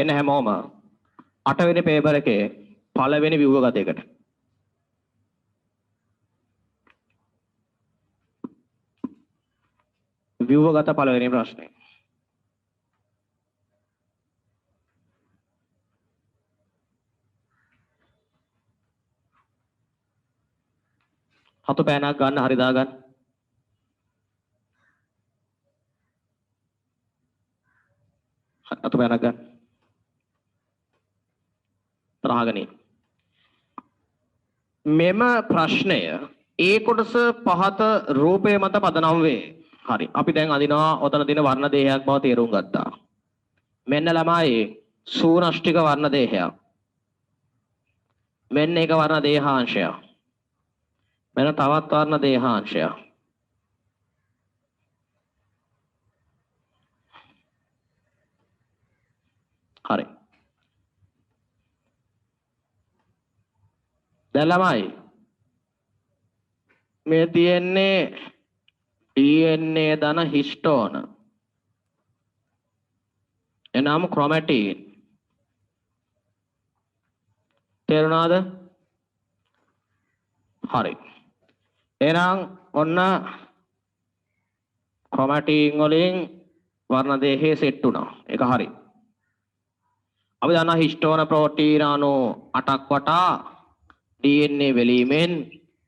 එන්න හැමෝම 8 වෙනි පේපර් එකේ පළවෙනි ව්‍යුහගතයකට. ව්‍යුහගත පළවෙනි ප්‍රශ්නේ. හතු පෑනක් ගන්න හරි දාගන්න. හතු පෑනක් ගන්න. තරහගෙන. මෙම ප්‍රශ්නය ඒ කොටස පහත රූපය මත පදනම් වේ. හරි. අපි දැන් අදිනවා ඔතන තියෙන වර්ණ දේහයක් බව තේරුම් ගත්තා. මෙන්න ළමයි සූනෂ්ටික වර්ණ දේහයක්. මෙන්න එක වර්ණ දේහාංශයක්. මෙන්න තවත් වර්ණ දේහාංශයක්. හරි. දැන් ළමයි මේ තියෙන්නේ DNA ධන හිස්ටෝන. එනම් ක්‍රොමැටින්. තේරුණාද? හරි. එහෙනම් ඔන්න ක්‍රොමැටින් වලින් වර්ණ දේහය සෙට් වුණා. ඒක හරි. අපි දන්නා හිස්ටෝන ප්‍රෝටීන අණු 8ක් වටා DNA වෙලීමෙන්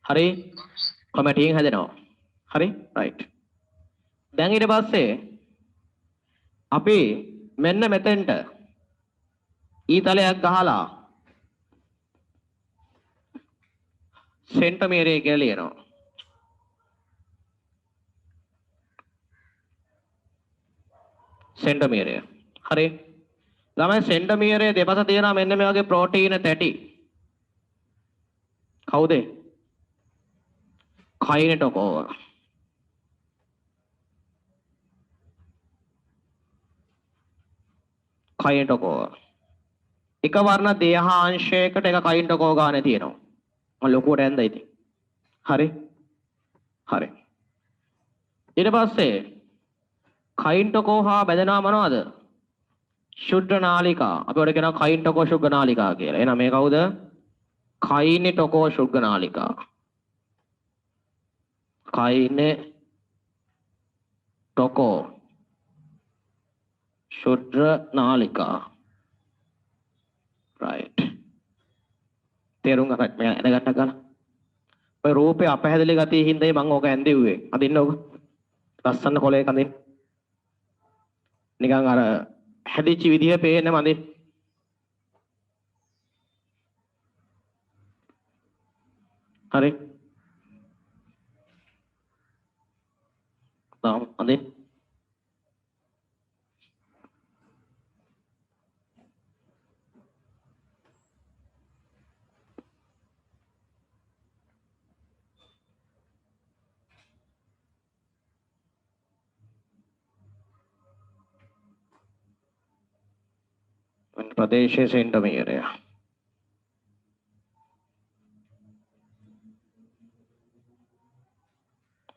හරි ක්‍රොමැටින් හැදෙනවා. හරි? රයිට්. දැන් ඊට පස්සේ අපි මෙන්න මෙතෙන්ට ඊතලයක් ගහලා සෙන්ටිමීටරය කියලා ලියනවා. සෙන්ටිමීටරය. හරි. ළමයි සෙන්ටිමීටරය දෙපස තියෙනවා මෙන්න මේ වගේ ප්‍රෝටීන තැටි. කවුද? කයිනෙටොකෝව. කයිනෙටොකෝව. එක වර්ණ දේහාංශයකට එක කයිනෙටොකෝව ගන්න තියෙනවා. මම ලොකුවට ඇඳලා ඉතින්. හරි? හරි. ඊට පස්සේ කයිනෙටොකෝව හා බැඳෙනවා මොනවද? ශුද්ධ නාලිකා. අපි ඔකට කියනවා කයිනෙටොකෝ ශුද්ධ නාලිකා කියලා. එහෙනම් මේ කවුද? කයිනෙටොකෝ ශුද්ධ නාලිකා. කයිනෙටොකෝ ශුද්ධ නාලිකා. right. තේරුම් ගන්න මම දැනගන්න ගන්න. ඔය රූපේ අපහැදලි ගතිය හින්දායි මම ඕක ඇඳෙව්වේ. අදින්න ඕක. ලස්සන කොලයක අදින්න. නිකන් අර හැදිච්ච විදිහ පේන්නේ මදින්. හරි. තාම අදින්න. प्रदेशे सेंटीमीटर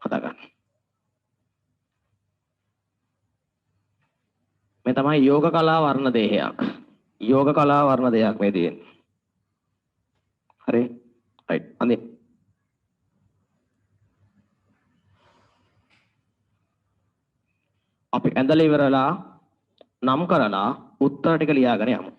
හදාගන්න. මේ තමයි යෝග කලා වර්ණ දේහයක්. යෝග කලා වර්ණ දේහයක් මේ තියෙන්නේ. හරි. රයිට්. අනේ. අපි ඇඳලා ඉවරලා නම් කරලා උත්තර ටික ලියාගෙන යමු.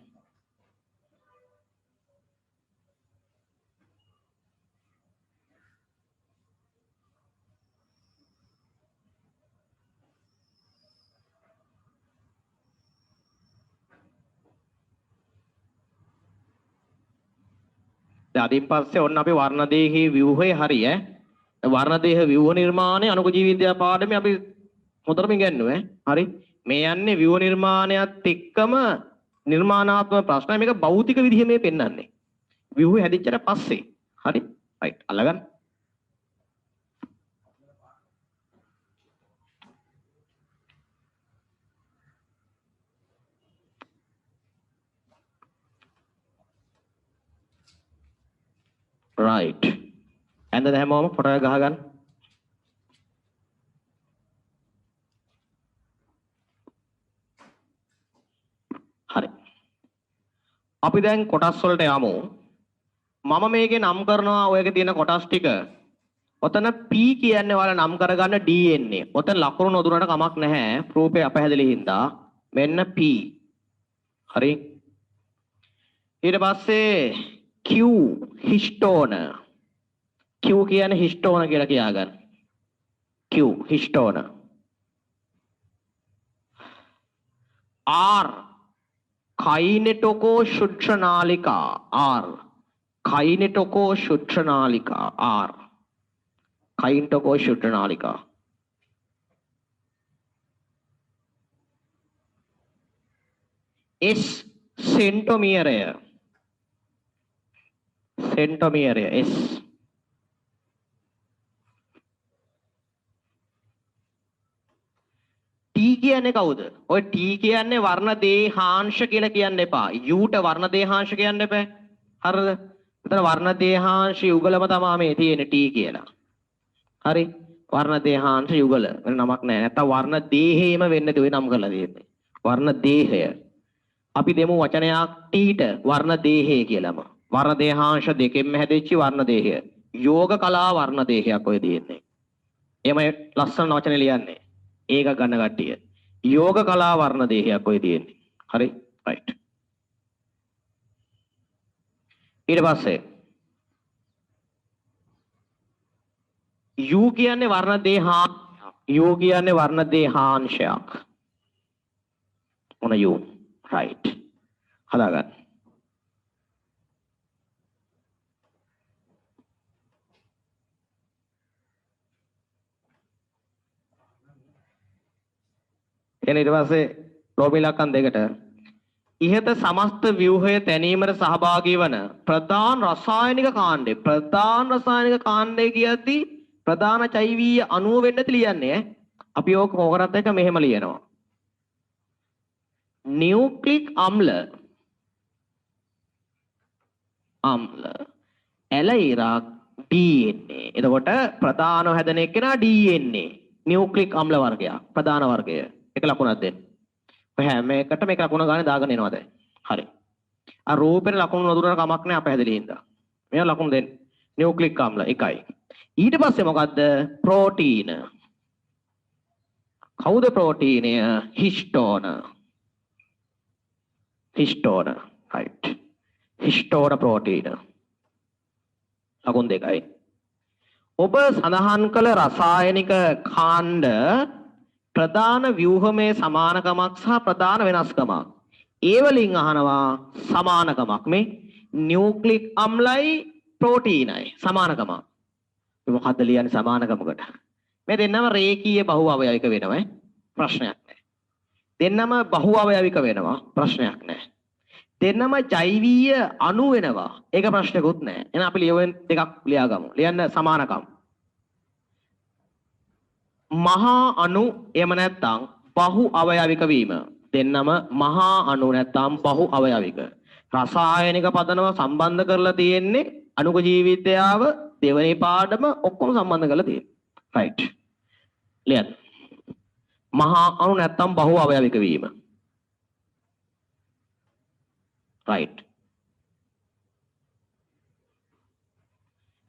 අදින් පස්සේ ඔන්න අපි වර්ණදේහී ව්‍යුහය හරි ඈ. වර්ණදේහ ව්‍යුහ නිර්මාණය අනුක ජීව විද්‍යා පාඩමේ අපි හොඳටම ඉගෙනුවා ඈ. හරි. මේ යන්නේ ව්‍යුහ නිර්මාණයත් එක්කම නිර්මාණාත්මක ප්‍රශ්න. මේක භෞතික විදිහ මේ පෙන්වන්නේ. ව්‍යුහ හැදිච්චට පස්සේ. හරි. රයිට්. අල්ලගන්න. right. ඇඳ හැමෝම ෆොටෝ එක ගහගන්න. හරි. අපි දැන් කොටස් වලට යමු. මම මේකේ නම් කරනවා ඔයගේ තියෙන කොටස් ටික. ඔතන P කියන්නේ ඔයාලා නම් කරගන්න DNA. ඔතන ලකුණු නොදුනට කමක් නැහැ. ප්‍රූෆේ අපහැදලි හින්දා. මෙන්න P. හරි. ඊට පස්සේ Q හිස්ටෝන. Q කියන්නේ හිස්ටෝන කියලා කියාගන්න. Q හිස්ටෝන. R काइनेटोकोशुट्रनालिका R काइनेटोकोशुट्रनालिका R काइनेटोकोशुट्रनालिका S सेंटोमियर S T කියන්නේ කවුද? ඔය T කියන්නේ වර්ණ දේහාංශ කියලා කියන්න එපා. U ට වර්ණ දේහාංශ කියන්න එපා. හරිද? එතන වර්ණ දේහාංශ යුගලම තමයි මේ තියෙන T කියලා. හරි? වර්ණ දේහාංශ යුගල. වෙන නමක් නැහැ. නැත්තම් වර්ණ දේහේම වෙන්නේ ඔය නම් කරලා තියෙන්නේ. වර්ණ දේහය. අපි දෙමු වචනයක් T ට වර්ණ දේහය කියලාම. වර්ණ දේහාංශ දෙකෙන්ම හැදෙච්ච වර්ණ දේහය. යෝග කලා වර්ණ දේහයක් ඔය තියෙන්නේ. එහෙම ලස්සන වචනේ ලියන්නේ. ඒක ගන්න කට්ටිය. යෝග කලා වර්ණ දේහයක් ඔය තියෙන්නේ. හරි? රයිට්. ඊට පස්සේ U කියන්නේ වර්ණ දේහාංශයක්. මොන U? රයිට්. හදාගන්න. එන ඊට පස්සේ ලෝභ ඉලක්කම් දෙකට ඉහත සමස්ත ව්‍යුහය තැනීමට සහභාගී වන ප්‍රධාන රසායනික කාණ්ඩය කියද්දී ප්‍රධාන ජෛවීය අණුව වෙන්නත් ලියන්නේ අපි ඕක කොහොමවත් එක මෙහෙම ලියනවා නියුක්ලික් අම්ල ඇලයිරක් DNA එතකොට ප්‍රධානව හැදෙන එක්කෙනා DNA නියුක්ලික් අම්ල වර්ගයක් ප්‍රධාන වර්ගය එක ලකුණක් දෙන්න. ඔය හැම එකකට මේක ලකුණ ගන්න දාගෙන එනවා දැන්. හරි. ආ රූපෙට ලකුණු නොදුනන කමක් නැහැ අපහැදලි හින්දා. මේවා ලකුණු දෙන්න. නියුක්ලික් අම්ල එකයි. ඊට පස්සේ මොකද්ද? ප්‍රෝටීන. කවුද ප්‍රෝටීනය? හිස්ටෝන. රයිට්. හිස්ටෝන ප්‍රෝටීන. ලකුණු දෙකයි. ඔබ සඳහන් කළ රසායනික කාණ්ඩ ප්‍රධාන ව්‍යුහමේ සමානකමක් සහ ප්‍රධාන වෙනස්කමක්. ඒ වලින් අහනවා සමානකමක් මේ නියුක්ලික් අම්ලයි ප්‍රෝටීනයි සමානකමක්. මේ මොකද්ද ලියන්නේ සමානකමකට? මේ දෙන්නම රේඛීය බහු අවයවික වෙනවා ප්‍රශ්නයක් නැහැ. දෙන්නම බහු අවයවික වෙනවා ප්‍රශ්නයක් නැහැ. දෙන්නම ජෛවීය අණු වෙනවා. ඒක ප්‍රශ්නකුත් නැහැ. එහෙනම් අපි ලියවෙන දෙකක් ලියාගමු. ලියන්න සමානකම්. මහා අණු එහෙම නැත්නම් බහු අවයවික වීම. දෙන්නම මහා අණු නැත්නම් බහු අවයවික. රසායනික පදනම සම්බන්ධ කරලා තියෙන්නේ අණුක ජීවිතයාව දෙවෙනි පාඩම ඔක්කොම සම්බන්ධ කරලා තියෙන්නේ. රයිට්. ලියන්න. මහා අණු නැත්නම් බහු අවයවික වීම. රයිට්.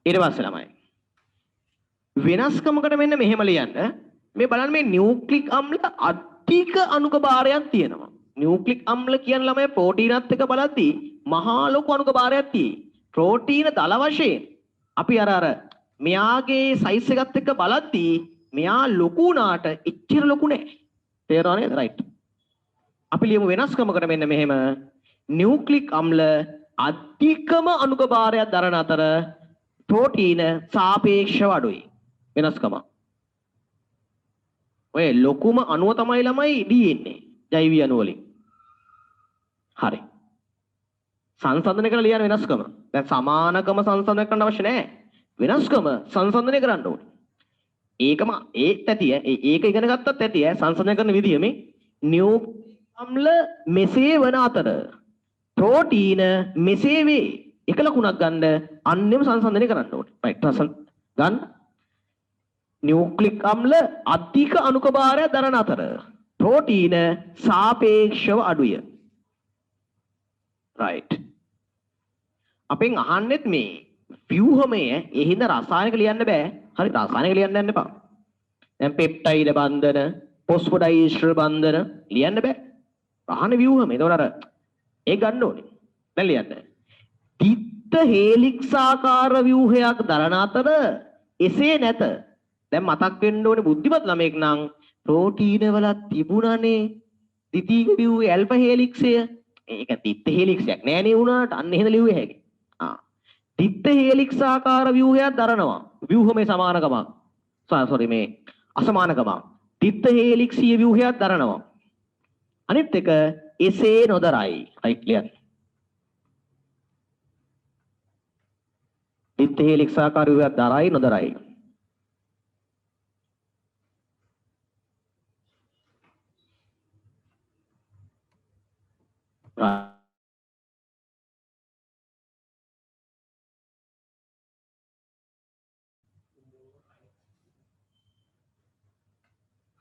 ඊට පස්සේ ළමයි වෙනස්කමකට මෙන්න මෙහෙම ලියන්න. මේ බලන්න මේ නියුක්ලික් අම්ල අධික අණුක භාරයක් තියෙනවා. නියුක්ලික් අම්ල කියන ළමයි ප්‍රෝටීනත් එක්ක බලද්දී මහා ලොකු අණුක භාරයක් තියෙයි. ප්‍රෝටීන දල වශයෙන් අපි අර මෙයාගේ සයිස් එකත් එක්ක බලද්දී මෙයා ලොකු උනාට එච්චර ලොකු නෑ. තේරෙනව නේද? රයිට්. අපි ලියමු වෙනස්කමකට මෙන්න මෙහෙම නියුක්ලික් අම්ල අධිකම අණුක භාරයක් දරන අතර ප්‍රෝටීන සාපේක්ෂව අඩුයි. වෙනස්කම. ඔය ලොකුම අණුව තමයි ළමයි DNA. ජෛවීය අණු වලින්. හරි. සංසන්දනය කරලා ලියන වෙනස්කම. දැන් සමානකම සංසන්දනය කරන්න අවශ්‍ය නැහැ. වෙනස්කම සංසන්දනය කරන්න ඕනේ. ඒකම ඒක ඉගෙන ගත්තත් ඇති සංසන්දනය කරන විදිය මේ නියුක්ලික් අම්ල මෙසේ වන අතර ප්‍රෝටීන මෙසේ වේ. එක ලකුණක් ගන්න අන්නෙම සංසන්දනය කරන්න ඕනේ. රයිට්. ගන්න. නියුක්ලික් අම්ල අධික අණුක භාරය දරන අතර ප්‍රෝටීන සාපේක්ෂව අඩුය. right. අපෙන් අහන්නෙත් මේ ව්‍යුහමය ඒ හින්දා රසායනික ලියන්න බෑ. හරි රසායනික ලියන්න යන්න එපා. දැන් පෙප්ටයිඩ් බන්ධන, ෆොස්ෆොඩයිස්ටර් බන්ධන ලියන්න බෑ. අහන ව්‍යුහමය. ඒතකොට අර ඒ ගන්න ඕනේ. දැන් ලියන්න. තිත්ත හේලික්ස් ආකාර ව්‍යුහයක් දරන අතර එසේ නැත. දැන් මතක් වෙන්න ඕනේ බුද්ධිමත් ළමෙක් නම් ප්‍රෝටීන වල තිබුණානේ ද්විතීයික ව්‍යුහයේ ඇල්ෆා හේලික්සය. ඒක තිත්ත හේලික්සයක් නෑනේ වුණාට අන්න එහෙම ලිව්වේ හැකි. තිත්ත හේලික්ස් ආකාර ව්‍යුහයක් දරනවා. ව්‍යුහමේ සමානකමක්. සෝරි මේ අසමානකමක්. තිත්ත හේලික්සීය ව්‍යුහයක් දරනවා. අනිත් එක එසේ නොදරයි. right ලියන්න. තිත්ත හේලික්ස් ආකාර ව්‍යුහයක් දරයි නොදරයි.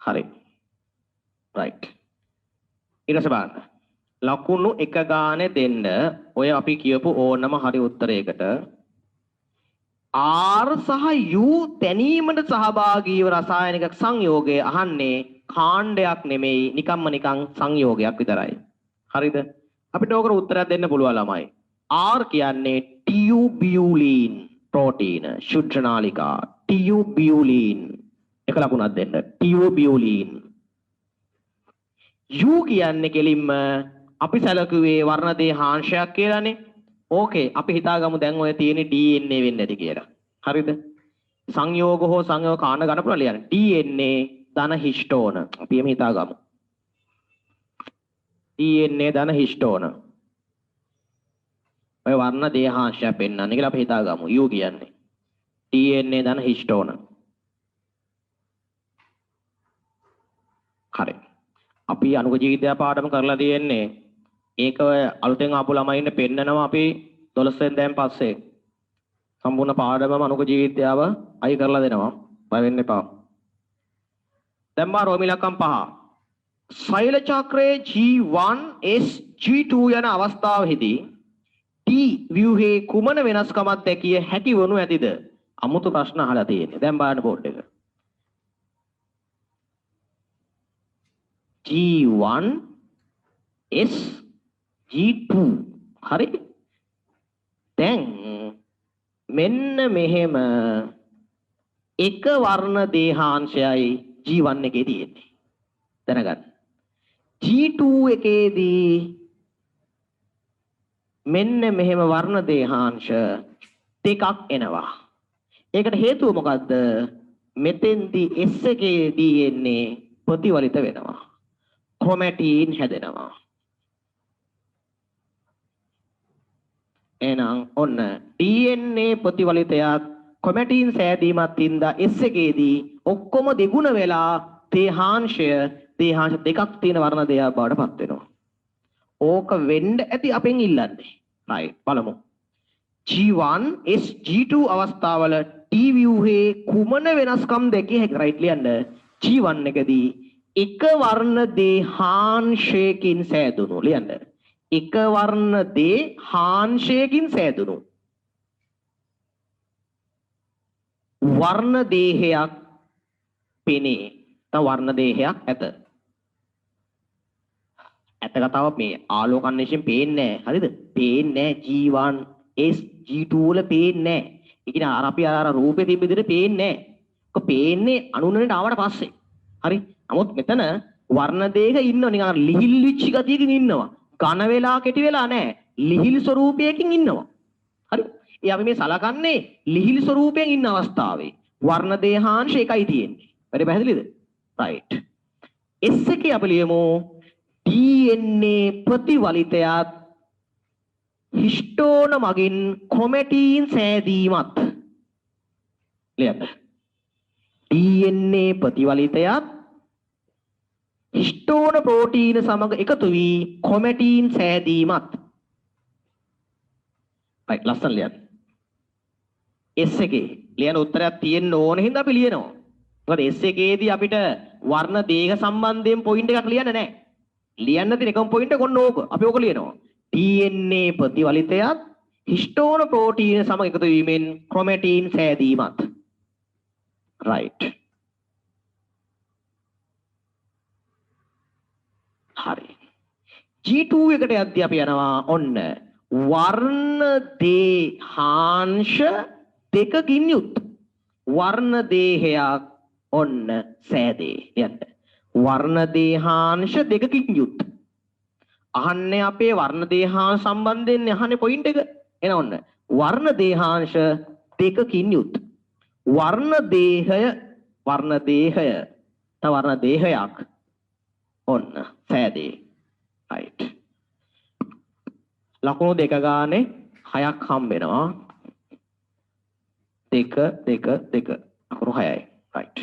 හරි. right. ඊට පස්සේ බලන්න. ලකුණු එක ගානේ දෙන්න ඔය අපි කියපු ඕනම හරි උත්තරයකට R සහ U තැනීමට සහභාගී වූ රසායනික සංයෝගය අහන්නේ කාණ්ඩයක් නෙමෙයි නිකම්ම නිකං සංයෝගයක් විතරයි. හරිද? අපිට ඕකට උත්තරයක් දෙන්න පුළුවන් ළමයි. R කියන්නේ ටියුබියුලින් ප්‍රෝටීන ශුද්ධනාලිකා ටියුබියුලින් එක ලකුණක් දෙන්න ටියුබියුලින්. U කියන්නේ කෙලින්ම අපි සැලකුවේ වර්ණ දේහාංශයක් කියලානේ. ඕකේ අපි හිතාගමු දැන් ඔය තියෙන DNA වෙන්නේ නැති කියලා. හරිද? සංයෝග හෝ සංයෝග කාණ්ඩ ගන්න පුළුවන් ලියන්න. DNA ධන හිස්ටෝන. අපි එමෙ හිතාගමු. DNA ධන හිස්ටෝන. ඔය වර්ණ දේහාංශය පෙන්වන්නේ කියලා අපි හිතාගමු. U කියන්නේ. DNA ධන හිස්ටෝන. හරි. අපි අනුක ජීවිතය පාඩම කරලා තියෙන්නේ ඒක අලුතෙන් ආපු ළමයින්ට පෙන්නනවා අපි 12 වෙනිදාන් පස්සේ සම්පූර්ණ පාඩමම අනුක ජීවිතයව අයි කරලා දෙනවා. බය වෙන්න එපා. දැන් මා රෝමි ලකම් 5. සෛල චක්‍රයේ G1 S G2 යන අවස්ථාවෙහිදී T ව්‍යුහේ කුමන වෙනස්කමක් දැකිය හැකි වනු ඇතිද? අමුතු ප්‍රශ්න අහලා තියෙන්නේ. දැන් බලන්න බෝඩ් එක. G1 S G2 හරි. දැන් මෙන්න මෙහෙම එක වර්ණ දේහාංශයයි G1 එකේ තියෙන්නේ. දැනගන්න. G2 එකේදී මෙන්න මෙහෙම වර්ණ දේහාංශ දෙකක් එනවා. ඒකට හේතුව මොකද්ද? මෙතෙන්දී S එකේදී එන්නේ ප්‍රතිවලිත වෙනවා. ක්‍රොමැටින් හැදෙනවා. එහෙනම් ඔන්න DNA ප්‍රතිවලිතයත් ක්‍රොමැටින් සෑදීමත් හින්දා S එකේදී ඔක්කොම දෙගුණ වෙලා දේහාංශ දෙකක් තියෙන වර්ණ දෙයක් බවට පත් වෙනවා. ඕක වෙන්න ඇති අපෙන් ඉල්ලන්නේ. right බලමු. G1 S G2 අවස්ථාවල T ව්‍යුහේ කුමන වෙනස්කම් දෙකේ හැකි right ලියන්න. G1 එකදී එක වර්ණ දේහාංශයකින් සෑදුණු ලියන්න. එක වර්ණ දේහාංශයකින් සෑදුණු වර්ණ දේහයක් පෙනේ. තව වර්ණ දේහයක් ඇත. ඇත්ත කතාව මේ ආලෝක අන්වේෂයෙන් පේන්නේ නැහැ. හරිද? පේන්නේ නැහැ. G1 S G2 වල පේන්නේ නැහැ. ඒ කියන්නේ අර අපි අර රූපේ තිබ්බ විදිහට පේන්නේ නැහැ. ඒක පේන්නේ අනුනනට ආවට පස්සේ. හරි? නමුත් මෙතන වර්ණ දේහ ඉන්නව නිකන් ලිහිල් විච්ච ගතියකින් ඉන්නවා. ඝන වෙලා කෙටි වෙලා නැහැ. ලිහිල් ස්වරූපයකින් ඉන්නවා. හරි? ඒ අපි මේ සලකන්නේ ලිහිල් ස්වරූපයෙන් ඉන්න අවස්ථාවේ. වර්ණ දේහාංශ එකයි තියෙන්නේ. හරි පැහැදිලිද? right. S එකේ අපි ලියමු DNA ප්‍රතිවලිතයත් හිස්ටෝන මගින් ක්‍රොමැටින් සෑදීමත් ලියන්න. DNA ප්‍රතිවලිතයත් හිස්ටෝන ප්‍රෝටීන සමග එකතු වී ක්‍රොමැටින් සෑදීමත්. right ලස්සන ලියන්න. S එකේ ලියන උත්තරයක් තියෙන්න ඕන හින්දා අපි ලියනවා. මොකද S එකේදී අපිට වර්ණ දේහ සම්බන්ධයෙන් පොයින්ට් එකක් ලියන්න නැහැ. ලියන්න තියෙන එකම පොයින්ට් එක ඔන්න ඕක. අපි ඕක ලියනවා. DNA ප්‍රතිවලිතයත් හිස්ටෝන ප්‍රෝටීන සමග එකතු වීමෙන් ක්‍රොමැටින් සෑදීමත්. right. හරි. G2 එකට යද්දී අපි යනවා ඔන්න වර්ණ දේහාංශ දෙකකින් යුත් වර්ණ දේහයක් ඔන්න සෑදේ. යන්න. වර්ණ දේහාංශ දෙකකින් යුත්. අහන්නේ අපේ වර්ණ දේහාංශ සම්බන්ධයෙන් අහන්නේ පොයින්ට් එක. එන ඔන්න වර්ණ දේහාංශ දෙකකින් යුත් වර්ණ දේහයක් ඔන්න සෑදේ. right. ලකුණු දෙක ගානේ 6ක් හම්බ වෙනවා. 2 2 2 ලකුණු 6යි. right.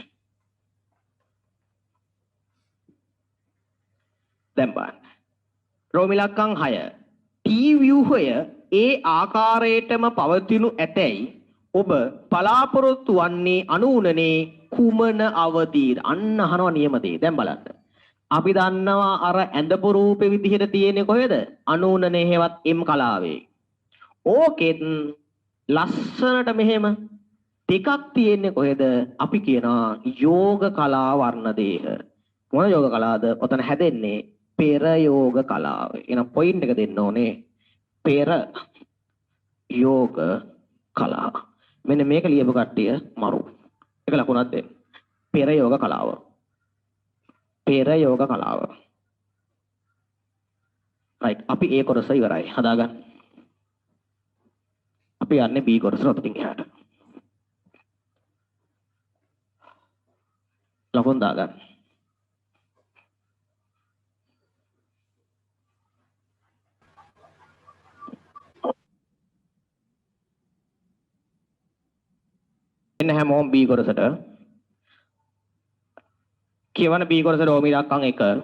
දැන් බලන්න. රෝමිලක්කම් 6. T ව්‍යුහය ඒ ආකාරයටම පවතිනු ඇතැයි ඔබ බලාපොරොත්තු වන්නේ අනුුණනේ කුමන අවධියද? අන්න අහනවා නියම දේ. දැන් බලන්න. අපි දන්නවා අර ඇඳපු රූපේ විදිහට තියෙන්නේ කොහෙද? අනුුණනේ හේවත් M කලාවේ. ඕකෙත් ලස්සනට මෙහෙම ටිකක් තියෙන්නේ කොහෙද? අපි කියනවා යෝග කලා වර්ණ දේහ. මොන යෝග කලාවද? ඔතන හැදෙන්නේ පෙර යෝග කලාව. එහෙනම් පොයින්ට් එක දෙන්න ඕනේ. පෙර යෝග කලාව. මෙන්න මේක ලියපු කට්ටිය මරු. ඒක ලකුණක් දෙන්න. පෙර යෝග කලාව. පෙර යෝග කලාව. right. අපි A කොටස ඉවරයි. හදාගන්න. අපි යන්නේ B කොටසට ඔතනින් එහාට. ලකුණු දාගන්න. එන්න හැමෝම B කොටසට. කියවන B කොටස රෝමිලක්කම් 1.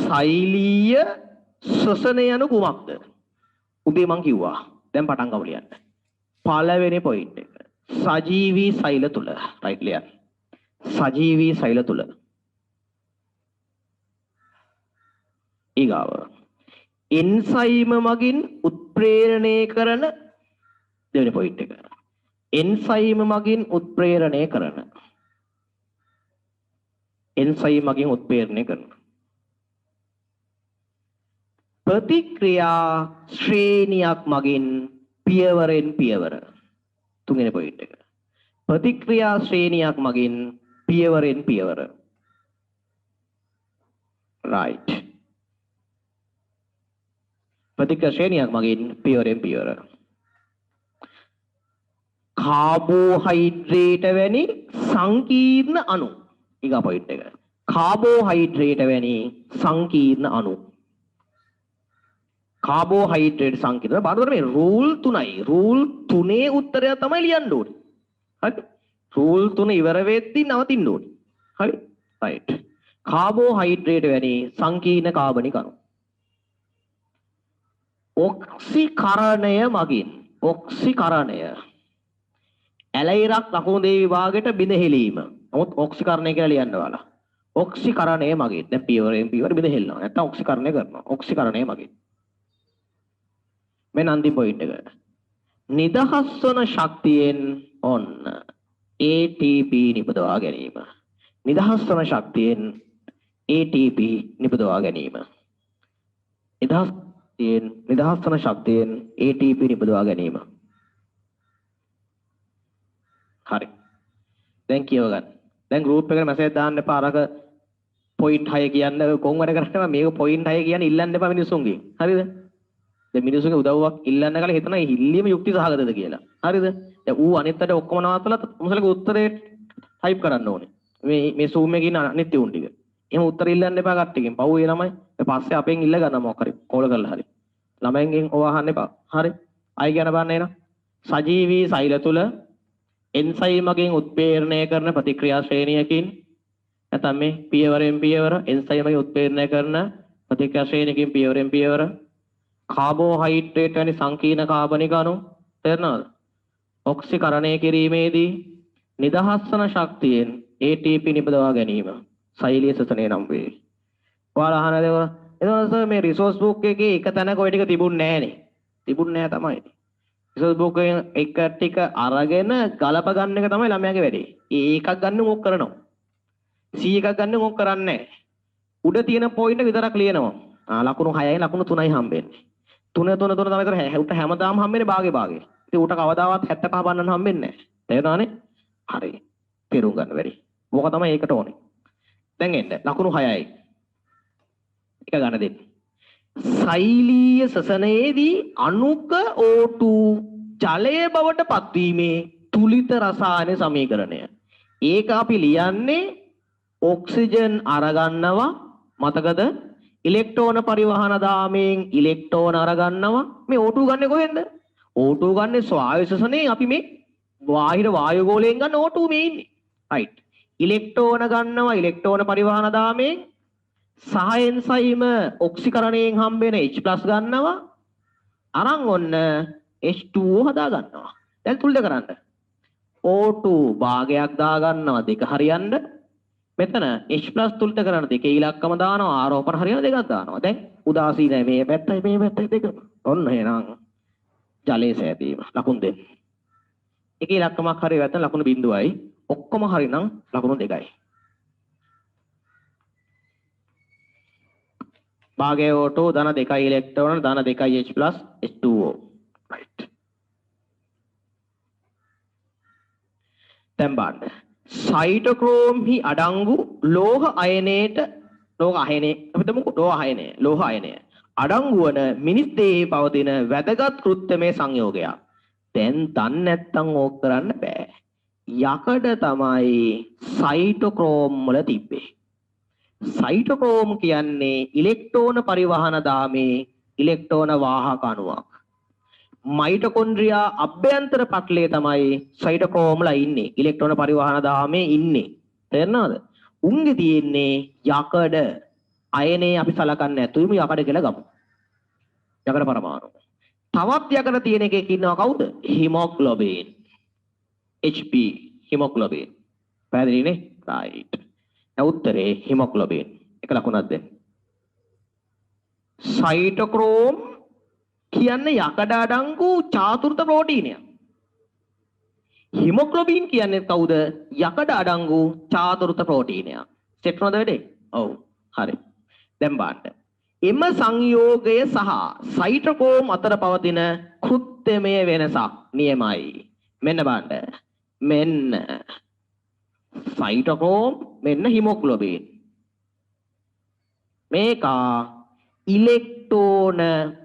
ශෛලීය ශ්වසනය යනු කුමක්ද? උදේ මං කිව්වා. දැන් පටන් ගමු ලියන්න. පළවෙනි පොයින්ට් එක. සජීවී සෛල තුල. රයිට් ලියන්න. සජීවී සෛල තුල. ඊගාව. එන්සයිම මගින් උත්ප්‍රේරණය කරන දෙවෙනි පොයින්ට් එක. එන්සයිම මගින් උත්ප්‍රේරණය කරන. එන්සයිම මගින් උත්ප්‍රේරණය කරන. ප්‍රතික්‍රියා ශ්‍රේණියක් මගින් පියවරෙන් පියවර. තුන්වෙනි පොයින්ට් එක. ප්‍රතික්‍රියා ශ්‍රේණියක් මගින් පියවරෙන් පියවර. right. ප්‍රතික්‍රියා ශ්‍රේණියක් මගින් පියවරෙන් පියවර. කාබෝහයිඩ්‍රේට් වැනි සංකීර්ණ අණු. ඊගා පොයින්ට් එක. කාබෝහයිඩ්‍රේට් වැනි සංකීර්ණ අණු. කාබෝහයිඩ්‍රේට් සංකීර්ණ බලන්න මේ රූල් 3යි. රූල් 3 උත්තරය තමයි ලියන්න ඕනේ. හරි? රූල් 3 ඉවර වෙද්දී නවතින්න ඕනේ. හරි? right. කාබෝහයිඩ්‍රේට් වැනි සංකීර්ණ කාබනික අණු. ඔක්සිකරණය මගින් ඔක්සිකරණය ඇලයිරක් ලකුණු දෙක විභාගයට බිඳහෙලීම. නමුත් ඔක්සිකරණය කියලා ලියන්න ඕලා. ඔක්සිකරණය මගින් දැන් පියවරෙන් පියවර බිඳහෙලනවා. නැත්නම් ඔක්සිකරණය කරනවා. ඔක්සිකරණය මගින්. මේ නන්දි පොයින්ට් එක. නිදහස් වන ශක්තියෙන් ඔන්න ATP නිපදවා ගැනීම. නිදහස් වන ශක්තියෙන් ATP නිපදවා ගැනීම. නිදහස් වන ශක්තියෙන් ATP නිපදවා ගැනීම. හරි. දැන් කියව ගන්න. දැන් ගෲප් එකට මැසේජ් දාන්න එපා අරක පොයින්ට් 6 කියන්න කොන් වැඩ කරන්නේ මේක පොයින්ට් 6 කියන්නේ ඉල්ලන්න එපා මිනිස්සුන්ගෙන්. හරිද? දැන් මිනිස්සුන්ගේ උදව්වක් ඉල්ලන්න කල හිතන ඉල්ලීම යුක්ති සහගතද කියලා. හරිද? දැන් ඌ අනිත්තට ඔක්කොම නවත්තලා මොසලගේ උත්තරේ ටයිප් කරන්න ඕනේ. මේ Zoom එකේ ඉන්න අනිත් උන් ටික. එහෙම උත්තර ඉල්ලන්න එපා කට්ටියකින්. පව් ඒ ළමයි. පස්සේ අපෙන් ඉල්ල ගන්න මොකක් හරි කෝල් කරලා හරි. ළමයින්ගෙන් ඕව අහන්න එපා. හරි? ආයි කියන බලන්න එන. සජීවී සෛල තුල එන්සයිමකින් උත්ප්‍රේරණය කරන ප්‍රතික්‍රියා ශ්‍රේණියකින් නැත්නම් මේ පියවරෙන් පියවර එන්සයිමකින් උත්ප්‍රේරණය කරන ප්‍රතික්‍රියා ශ්‍රේණියකින් පියවරෙන් පියවර කාබෝහයිඩ්‍රේට් වැනි සංකීර්ණ කාබනික අණු තේරෙනවද? ඔක්සිකරණය කිරීමේදී නිදහස් වන ශක්තියෙන් ATP නිපදවා ගැනීම සෛලීය ශ්වසනය නම් වේ. ඔයාලා අහන දේ එතකොට මේ රිසෝස් බුක් එකේ එක තැනක ওই ටික තිබුණේ නැහනේ. තිබුණේ නැහැ තමයි. රිසෝස් බුක් එකෙන් එක ටික අරගෙන ගලප ගන්න එක තමයි ළමයාගේ වැඩේ. එකක් ගන්න මොක් කරනවා. C එකක් ගන්න මොක් කරන්නේ නැහැ. උඩ තියෙන පොයින්ට් විතරක් ලියනවා. ලකුණු 6යි ලකුණු 3යි හම්බෙන්නේ. 3 3 3 තමයි උට හැමදාම හම්බෙන්නේ භාගේ භාගේ. ඉතින් උට කවදාවත් 75 බන්නන්න හම්බෙන්නේ නැහැ. තේරුණානේ? හරි. තේරුම් ගන්න බැරි. මොක තමයි ඒකට ඕනේ. දැන් එන්න ලකුණු 6යි. එක ගන්න දෙන්න. සෛලීය ශ්වසනයේදී අණුක O2 ජලය බවට පත්වීමේ තුලිත රසායන සමීකරණය. ඒක අපි ලියන්නේ ඔක්සිජන් අරගන්නවා මතකද? ඉලෙක්ට්‍රෝන පරිවහන දාමයෙන් ඉලෙක්ට්‍රෝන අරගන්නවා. මේ O2 ගන්නෙ කොහෙන්ද? O2 ගන්නෙ ස්වායු ශ්වසනයේ අපි මේ බාහිර වායු ගෝලයෙන් ගන්න O2 මේ ඉන්නේ. රයිට්. ඉලෙක්ට්‍රෝන ගන්නවා ඉලෙක්ට්‍රෝන පරිවහන දාමයෙන් සහ එන්සයිම ඔක්සිකරණයෙන් හම්බෙන H+ ගන්නවා. අරන් ඔන්න H2O හදා ගන්නවා. දැන් තුල්ද කරන්න. O2 භාගයක් දා ගන්නවා දෙක හරියන්න. මෙතන H+ තුල්ට කරන දෙකේ ඉලක්කම දානවා ආරෝපණ හරියන දෙකක් දානවා. දැන් උදාසීන මේ පැත්තයි මේ පැත්තයි දෙක. ඔන්න එහෙනම් ජලයේ සෑදීම ලකුණු දෙන්න. එකේ ඉලක්කමක් හරිය වැටෙන ලකුණු බිඳුවයි. ඔක්කොම හරිනම් ලකුණු දෙකයි. භාගයේ O2 ධන 2 ඉලෙක්ට්‍රෝන ධන 2 H+ H2O. right. දැන් බලන්න. සයිටෝක්‍රෝම් හි අඩංගු ලෝහ අයනයට ලෝහ අයනය අඩංගු වන මිනිස් දේහයේ පවතින වැදගත් කෘත්‍යමය සංයෝගයක්. දැන් දන්නේ නැත්නම් ඕක කරන්න බෑ. යකඩ තමයි සයිටෝක්‍රෝම් වල තිබ්බේ. සයිටෝක්‍රෝම් කියන්නේ ඉලෙක්ට්‍රෝන පරිවහන දාමේ ඉලෙක්ට්‍රෝන වාහක අණුවක්. මයිටොකොන්ඩ්‍රියා අභ්‍යන්තර පටලයේ තමයි සයිටෝක්‍රෝම් වල ඉන්නේ. ඉලෙක්ට්‍රෝන පරිවහන දාමේ ඉන්නේ. තේරෙනවද? උන්ගේ තියෙන්නේ යකඩ අයනේ අපි සලකන්නේ නැතුවම යකඩ කියලා ගමු. යකඩ පරමාණු. තවත් යකඩ තියෙන එකක ඉන්නවා කවුද? හිමොග්ලොබින්. HP haemoglobin. පැහැදිලිනේ? right. උත්තරේ හිමොග්ලොබින්. එක ලකුණක් දෙන්න. සයිටෝක්‍රෝම් කියන්නේ යකඩ අඩංගු චාතුර්ථ ප්‍රෝටීනයක්. හිමොග්ලොබින් කියන්නේ කවුද? යකඩ අඩංගු චාතුර්ථ ප්‍රෝටීනයක්. සෙට් වුණාද වැඩේ? ඔව්. හරි. දැන් බලන්න. එම සංයෝගය සහ සයිටෝක්‍රෝම් අතර පවතින කෘත්‍යමය වෙනසක් නියමයි. මෙන්න බලන්න. මෙන්න සයිටෝක්‍රෝම් මෙන්න හිමොග්ලොබින්. මේක ඉලෙක්ට්‍රෝන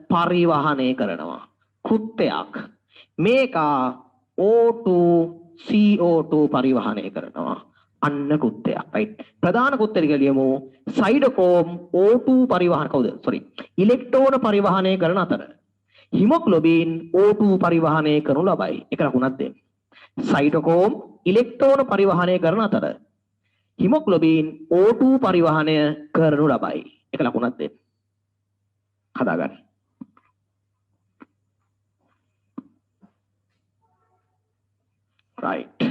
පරිවහනය කරනවා. කෘත්‍යයක්. මේක O2 CO2 පරිවහනය කරනවා. අන්න කෘත්‍යයක්. right. ප්‍රධාන කෘත්‍ය ටික ලියමු. සයිටෝක්‍රෝම් O2 පරිවහන කවුද? sorry. ඉලෙක්ට්‍රෝන පරිවහනය කරන අතර හිමොග්ලොබින් O2 පරිවහනය කරනු ලබයි. එක ලකුණක් දෙන්න. සයිටෝක්‍රෝම් ඉලෙක්ට්‍රෝන පරිවහනය කරන අතර හිමොග්ලොබින් O2 පරිවහනය කරනු ලබයි. එක ලකුණක් දෙන්න. හදාගන්න. right.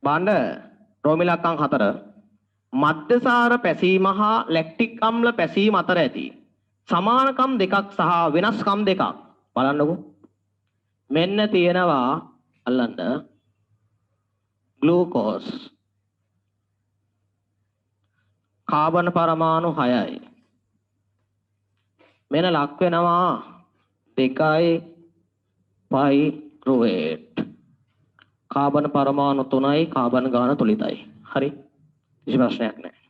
බණ්ඩ රෝමිලක්කම් 4 මධ්‍යසාර පැසීම හා ලැක්ටික් අම්ල පැසීම අතර ඇති සමානකම් දෙකක් සහ වෙනස්කම් දෙකක් බලන්නකෝ. මෙන්න තියෙනවා අල්ලන්න ග්ලූකෝස් කාබන් පරමාණු 6යි. මෙන්න ලක් වෙනවා 2යි පයිරුවේට්. කාබන් පරමාණු 3යි කාබන් ගාන තුලිතයි. හරි. කිසි ප්‍රශ්නයක් නැහැ.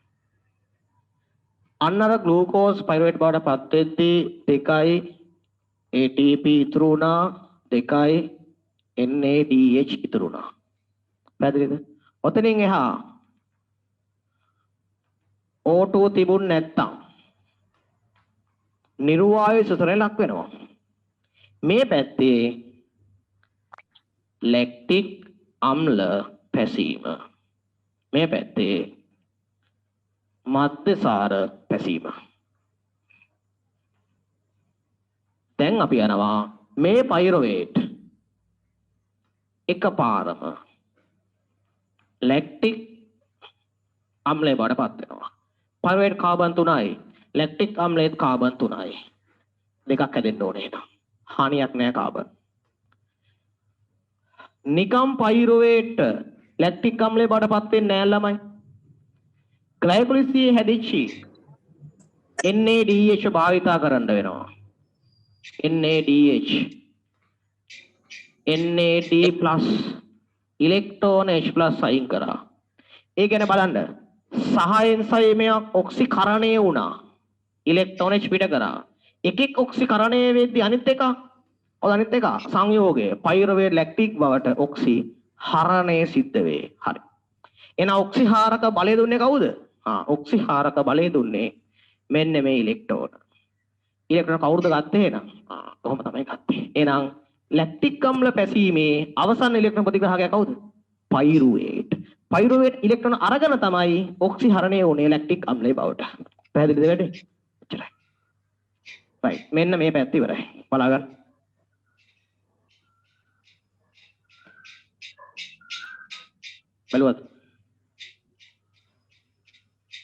අන්නර ග්ලූකෝස් පයිරුවේට් බවට පත් වෙද්දී 2යි ATP ඉතුරු වුණා 2යි NADH ඉතුරු වුණා. පැහැදිලිද? ඔතනින් එහා O2 තිබුණ නැත්තම් නිර්වායු ශ්වසනය ලක් වෙනවා. මේ පැත්තේ ලැක්ටික් අම්ල පැසීම. මේ පැත්තේ මධ්‍යසාර පැසීම. දැන් අපි යනවා මේ පයිරුවේට් එකපාරම ලැක්ටික් අම්ලය බඩපත් වෙනවා. පයිරුවේට් කාබන් 3යි ලැක්ටික් අම්ලයේත් කාබන් 3යි. දෙකක් හැදෙන්න ඕනේ නේද? හානියක් නෑ කාබන්. නිකම් පයිරුවේට් ලැක්ටික් අම්ලය බඩපත් වෙන්නේ නෑ ළමයි. ග්ලයිකොලිසිස් හැදිච්චි NADH භාවිතා කරන්න වෙනවා. NADH NAD+ ඉලෙක්ට්‍රෝන H+ අයින් කරා. ඒ කියන්නේ බලන්න සහයෙන් සයමයක් ඔක්සිකරණය වුණා. ඉලෙක්ට්‍රෝන H පිට කරා. එකෙක් ඔක්සිකරණය වෙද්දී අනිත් එක සංයෝගය පයිරුවේට් ලැක්ටික් බවට ඔක්සි හරණය සිද්ධ වේ. හරි. එහෙනම් ඔක්සිහාරක බලය දුන්නේ කවුද? ඔක්සිහාරක බලය දුන්නේ මෙන්න මේ ඉලෙක්ට්‍රෝන. ඉලෙක්ට්‍රෝන කවුරුද ගත්තේ එහෙනම්? කොහොම තමයි ගත්තේ. එහෙනම් ලැක්ටික් අම්ල පැසීමේ අවසන් ඉලෙක්ට්‍රෝන ප්‍රතිග්‍රාහකයා කවුද? පයිරුවේට්. පයිරුවේට් ඉලෙක්ට්‍රෝන අරගෙන තමයි ඔක්සිහරණය වුනේ ලැක්ටික් අම්ලයේ බවට. පැහැදිලිද වැඩේ? එච්චරයි. රයිට්. මෙන්න මේ පැත්ත ඉවරයි. බලා ගන්න. බලවත්.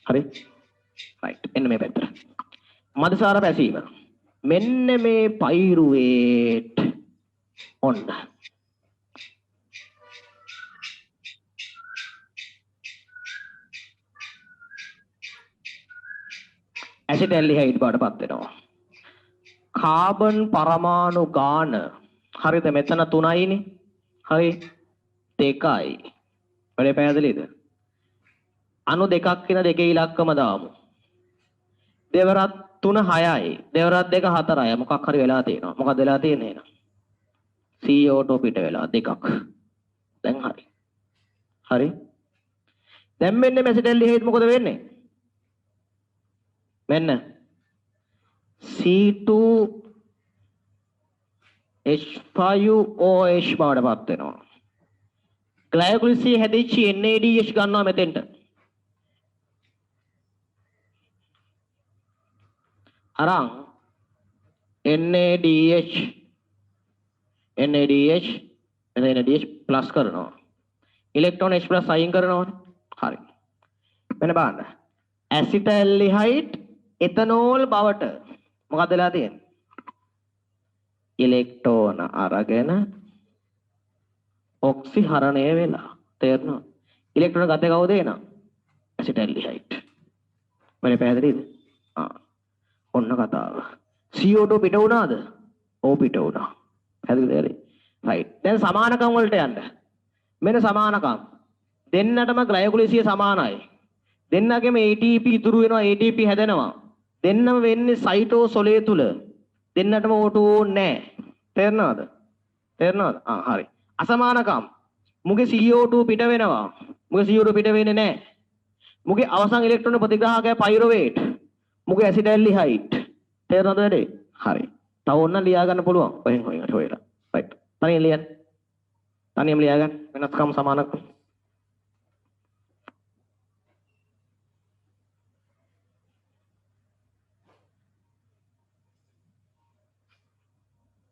හරි. රයිට්. එන්න මේ පැත්තට. මදසාර පැසීම. මෙන්න මේ පයිරුවේට් ඔන්න. ඇසිටැල්ඩිහයිඩ් බවටපත් වෙනවා. කාබන් පරමාණු ගාන හරිද මෙතන 3යිනේ. හරි 2යි. වැඩේ පැහැදිලිද? අණු දෙකක් කියන දෙකේ ඉලක්කම දාමු. දෙවරත් 3 6යි. දෙවරත් 2 4යි. මොකක් හරි වෙලා තියෙනවා. මොකක්ද වෙලා තියෙන්නේ එහෙනම්? CO2 පිට වෙලා දෙකක්. දැන් හරි. හරි. දැන් මෙන්න ඇසිටැල්ඩිහයිඩ් මොකද වෙන්නේ? මෙන්න C2H5OH බවටපත් වෙනවා. ග්ලයිකොලිසිස් හැදිච්ච NADH ගන්නවා මෙතෙන්ට. අරන් NADH NADH+ කරනවා. ඉලෙක්ට්‍රෝන H+ අයින් කරනවානේ. හරි. මෙන්න බලන්න. ඇසිටැල්ඩිහයිඩ් එතනෝල් බවට මොකද වෙලා තියෙන්නේ? ඉලෙක්ට්‍රෝන අරගෙන ඔක්සිහරණය වෙලා. තේරෙනවද? ඉලෙක්ට්‍රෝන ගත්තේ කවුද එහෙනම්? ඇසිටැල්ඩිහයිඩ්. මම පැහැදිලිද? ඔන්න කතාව. CO2 පිට වුණාද? ඔව් පිට වුණා. පැහැදිලිද? රයිට්. දැන් සමානකම් වලට යන්න. මෙන්න සමානකම්. දෙන්නටම ග්ලයිකොලිසිස් සමානයි. දෙන්නගෙම ATP ඉතුරු වෙනවා, ATP හැදෙනවා. දෙන්නම වෙන්නේ සයිටෝසොලේ තුල. දෙන්නටම O2 නැහැ. තේරෙනවද? හරි. අසමානකම්. මුගේ CO2 පිට වෙනවා. මුගේ CO2 පිට වෙන්නේ නැහැ. මුගේ අවසන් ඉලෙක්ට්‍රෝන ප්‍රතිග්‍රාහකය පයිරුවේට්. මුගේ ඇසිටැල්ඩිහයිඩ්. තේරෙනවද වැඩේ? හරි. තව ඕන්න ලියා ගන්න පුළුවන්. ඔහෙන් හොයලා. රයිට්. තනියෙන් ලියන්න. තනියම ලියා ගන්න. වෙනස්කම් සමානකම්.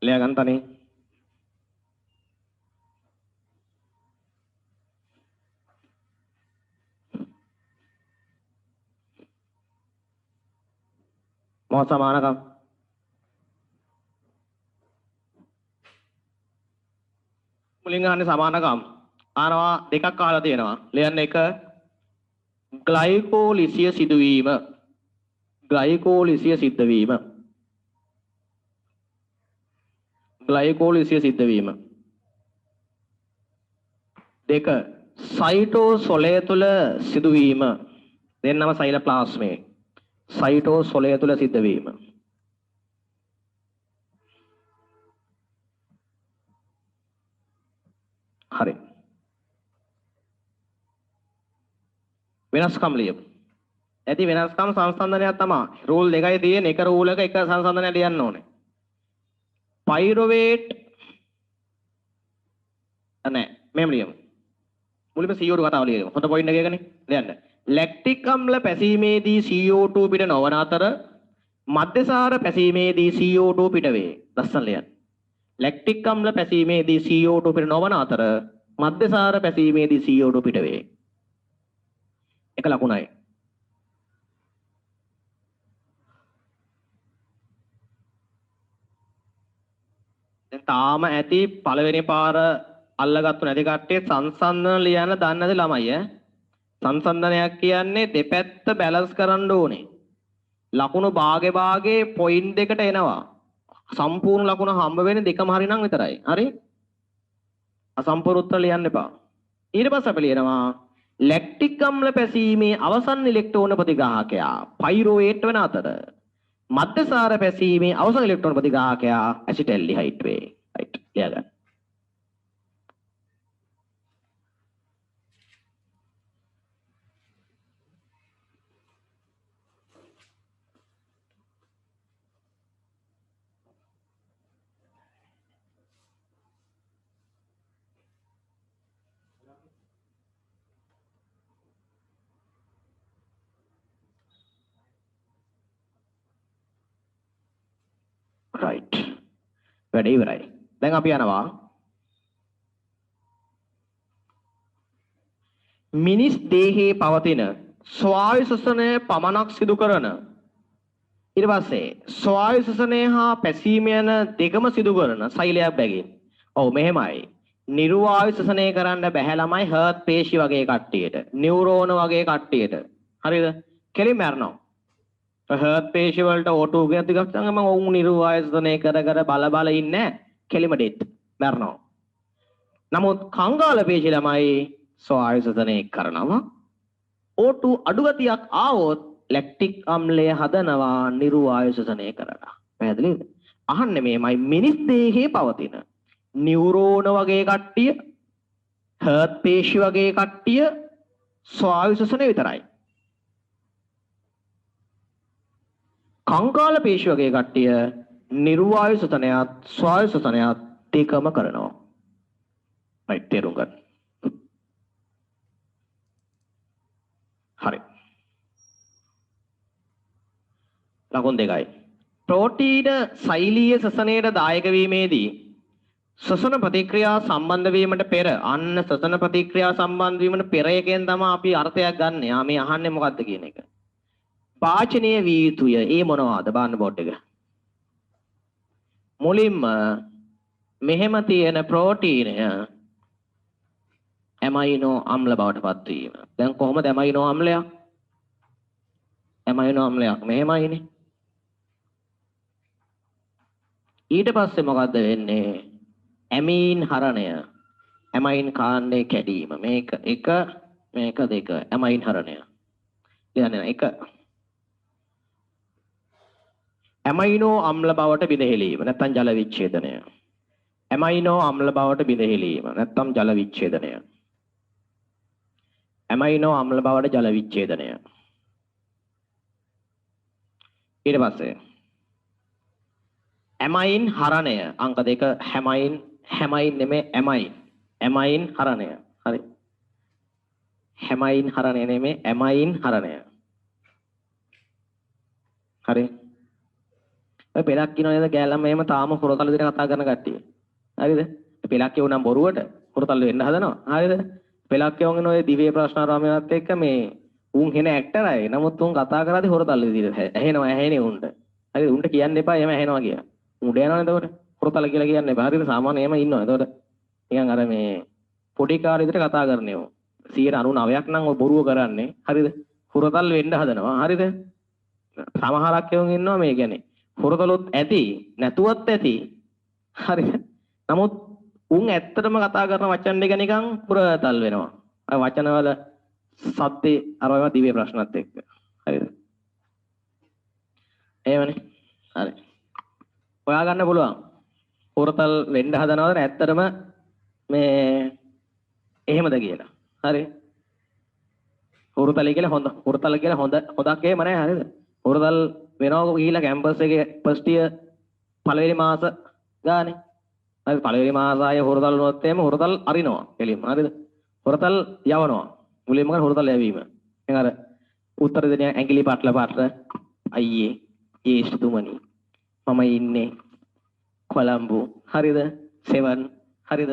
ලියා ගන්න තනියෙන්. මොහොත සමානකම්. මුලින් අහන්නේ සමානකම්. ආනවා දෙකක් අහලා තියෙනවා. ලියන්න එක ග්ලයිකෝලිසිය සිදුවීම. ග්ලයිකෝලිසිය සිද්ධ වීම. ග්ලයිකෝලිසිය සිද්ධ වීම. දෙක සයිටෝසොලය තුල සිදුවීම. දෙන්නම සයිලෝප්ලාස්මේ. සයිටෝසොලය තුල සිද්ධ වීම. හරි. වෙනස්කම් ලියමු. ඇති වෙනස්කම් සංසන්දනයක් තමයි. රූල් දෙකයි තියෙන. එක රූල් එක එක සංසන්දනයක් ලියන්න ඕනේ. පයිරුවේට් නැහැ. මෙහෙම ලියමු. මුලින්ම CO2 කතාව ලියමු. හොඳ පොයින්ට් එකකනේ. ලියන්න. ලැක්ටික් අම්ල පැසීමේදී CO2 පිට නොවන අතර මධ්‍යසාර පැසීමේදී CO2 පිට වේ. ලස්සන ලියන්න. ලැක්ටික් අම්ල පැසීමේදී CO2 පිට නොවන අතර මධ්‍යසාර පැසීමේදී CO2 පිට වේ. එක ලකුණයි. දැන් තාම ඇති පළවෙනි පාර අල්ලගත්තු නැති කට්ටිය සංසන්දන ලියන්න දන්නේ නැති ළමයි ඈ. සංසන්දනයක් කියන්නේ දෙපැත්ත බැලන්ස් කරන්න ඕනේ. ලකුණු භාගේ පොයින්ට් දෙකට එනවා. සම්පූර්ණ ලකුණ හම්බ වෙන්නේ දෙකම හරි නම් විතරයි. හරි? අසම්පූර්ණ උත්තර ලියන්න එපා. ඊට පස්සේ අපි ලියනවා ලැක්ටික් අම්ල පැසීමේ අවසන් ඉලෙක්ට්‍රෝන ප්‍රතිග්‍රාහකයා පයිරුවේට් වෙන අතර මධ්‍යසාර පැසීමේ අවසන් ඉලෙක්ට්‍රෝන ප්‍රතිග්‍රාහකයා ඇසිටල්ඩිහයිඩ් වේ. රයිට්. ලියගන්න. රයිට්. වැඩේ ඉවරයි. දැන් අපි යනවා මිනිස් දේහයේ පවතින ස්වායු ශ්වසනය පමණක් සිදු කරන ඊට පස්සේ ස්වායු ශ්වසනය හා පැසීම යන දෙකම සිදු කරන සෛලයක් බැගින්. ඔව් මෙහෙමයි. නිර්වායු ශ්වසනය කරන්න බැහැ ළමයි හර්ට් පේශි වගේ කට්ටියට, නියුරෝන වගේ කට්ටියට. හරිද? කෙලින් මැරෙනවා. හර්ට් පේශි වලට O2 ගෙන ටිකක් ගම උන් නිර්වායු ශ්වසනය කර බල ඉන්නේ කෙලිම ඩෙඩ් මැරෙනවා. නමුත් කංගාල පේශි ළමයි ස්වායු ශ්වසනය කරනවා. O2 අඩු ගතියක් ආවොත් ලැක්ටික් අම්ලය හදනවා නිර්වායු ශ්වසනය කරලා. පැහැදිලිද? අහන්නේ මේමයි මිනිස් දේහයේ පවතින නියුරෝන වගේ කට්ටිය, හර්ට් පේශි වගේ කට්ටිය ස්වායු ශ්වසනය විතරයි. කංකාල පේශි වගේ කට්ටිය නිර්වායු ශ්වසනයත් ස්වායු ශ්වසනයත් දෙකම කරනවා. right තේරුම් ගන්න. හරි. ලකුණු දෙකයි. ප්‍රෝටීන සෛලීය ශ්වසනයට දායක වීමේදී ශ්වසන ප්‍රතික්‍රියා සම්බන්ධ වීමට පෙර ශ්වසන ප්‍රතික්‍රියා සම්බන්ධ වීමට පෙර එකෙන් තමයි අපි අර්ථයක් ගන්න. මේ අහන්නේ මොකද්ද කියන එක. පාචනීය විය යුතුය. ඒ මොනවාද? බාන්න බෝඩ් එක. මුලින්ම මෙහෙම තියෙන ප්‍රෝටීනය ඇමයිනෝ අම්ල බවට පත් වීම. දැන් කොහොමද ඇමයිනෝ අම්ලයක්? ඇමයිනෝ අම්ලයක් මෙහෙමයිනේ. ඊට පස්සේ මොකද්ද වෙන්නේ? ඇමීන් හරණය. ඇමයින් කාණ්ඩේ කැඩීම. මේක 1 මේක 2 ඇමයින් හරණය. කියන්නේ 1 ඇමයිනෝ අම්ල බවට බිඳහෙලීම නැත්නම් ජල විච්ඡේදනය. ඇමයිනෝ අම්ල බවට බිඳහෙලීම නැත්නම් ජල විච්ඡේදනය. ඇමයිනෝ අම්ල බවට ජල විච්ඡේදනය. ඊට පස්සේ ඇමයින් හරණය අංක 2 හැමයින් නෙමෙයි ඇමයින් හරණය. හරි. හැමයින් හරණය නෙමෙයි ඇමයින් හරණය. හරි. ඔය පෙලක් කියනවා නේද ගෑල්ලම එහෙම තාම හොරතල් විදිහට කතා කරන කට්ටිය. හරිද? පෙලක් කියුණාම බොරුවට හොරතල් වෙන්න හදනවා. හරිද? පෙලක් කියවගෙන ඔය දිව්‍ය ප්‍රශ්නාරාමයේත් එක්ක මේ උන් හෙන ඇක්ටරයි. නමුත් උන් කතා කරද්දී හොරතල් විදිහට ඇහෙනේ උන්ට. හරිද? උන්ට කියන්න එපා එහෙම ඇහෙනවා කියලා. උඩ යනවනේ එතකොට. හොරතල් කියලා කියන්න එපා. හරිද? සාමාන්‍ය එහෙම ඉන්නවා. එතකොට නිකන් අර මේ පොඩි කාර් විදිහට කතා කරන්නේ ඕ. 99ක් නම් ඔය බොරුව කරන්නේ. හරිද? හොරතල් වෙන්න හදනවා. හරිද? සමහරක් යෝන් ඉන්නවා මේ කියන්නේ හොරතලොත් ඇති නැතුවත් ඇති. හරිද? නමුත් උන් ඇත්තටම කතා කරන වචන දෙක නිකන් පුරතල් වෙනවා. අය වචනවල සත්‍ය අර ඒවා දිව්‍ය ප්‍රශ්නත් එක්ක. හරිද? එහෙමනේ. හරි. හොයා ගන්න පුළුවන්. හොරතල් වෙන්න හදනවද ඇත්තටම මේ එහෙමද කියලා. හරි. හොරතල් කියලා හොඳක් එහෙම නැහැ. හරිද? හොරතල් වෙනවා ගිහිලා කැම්පස් එකේ ෆස්ට් ඉයර් පළවෙනි මාස ගානේ. හරි පළවෙනි මාස ආයේ හොරතල් වුණොත් එහෙම හොරතල් අරිනවා කෙලින්ම. හරිද? හොරතල් යවනවා. මුලින්ම කරන හොරතල් යැවීම. දැන් අර උත්තර දෙන ඇඟිලි පාටල අයියේ ජේෂ්ඨතුමනි මම ඉන්නේ කොළඹ හරිද 7 හරිද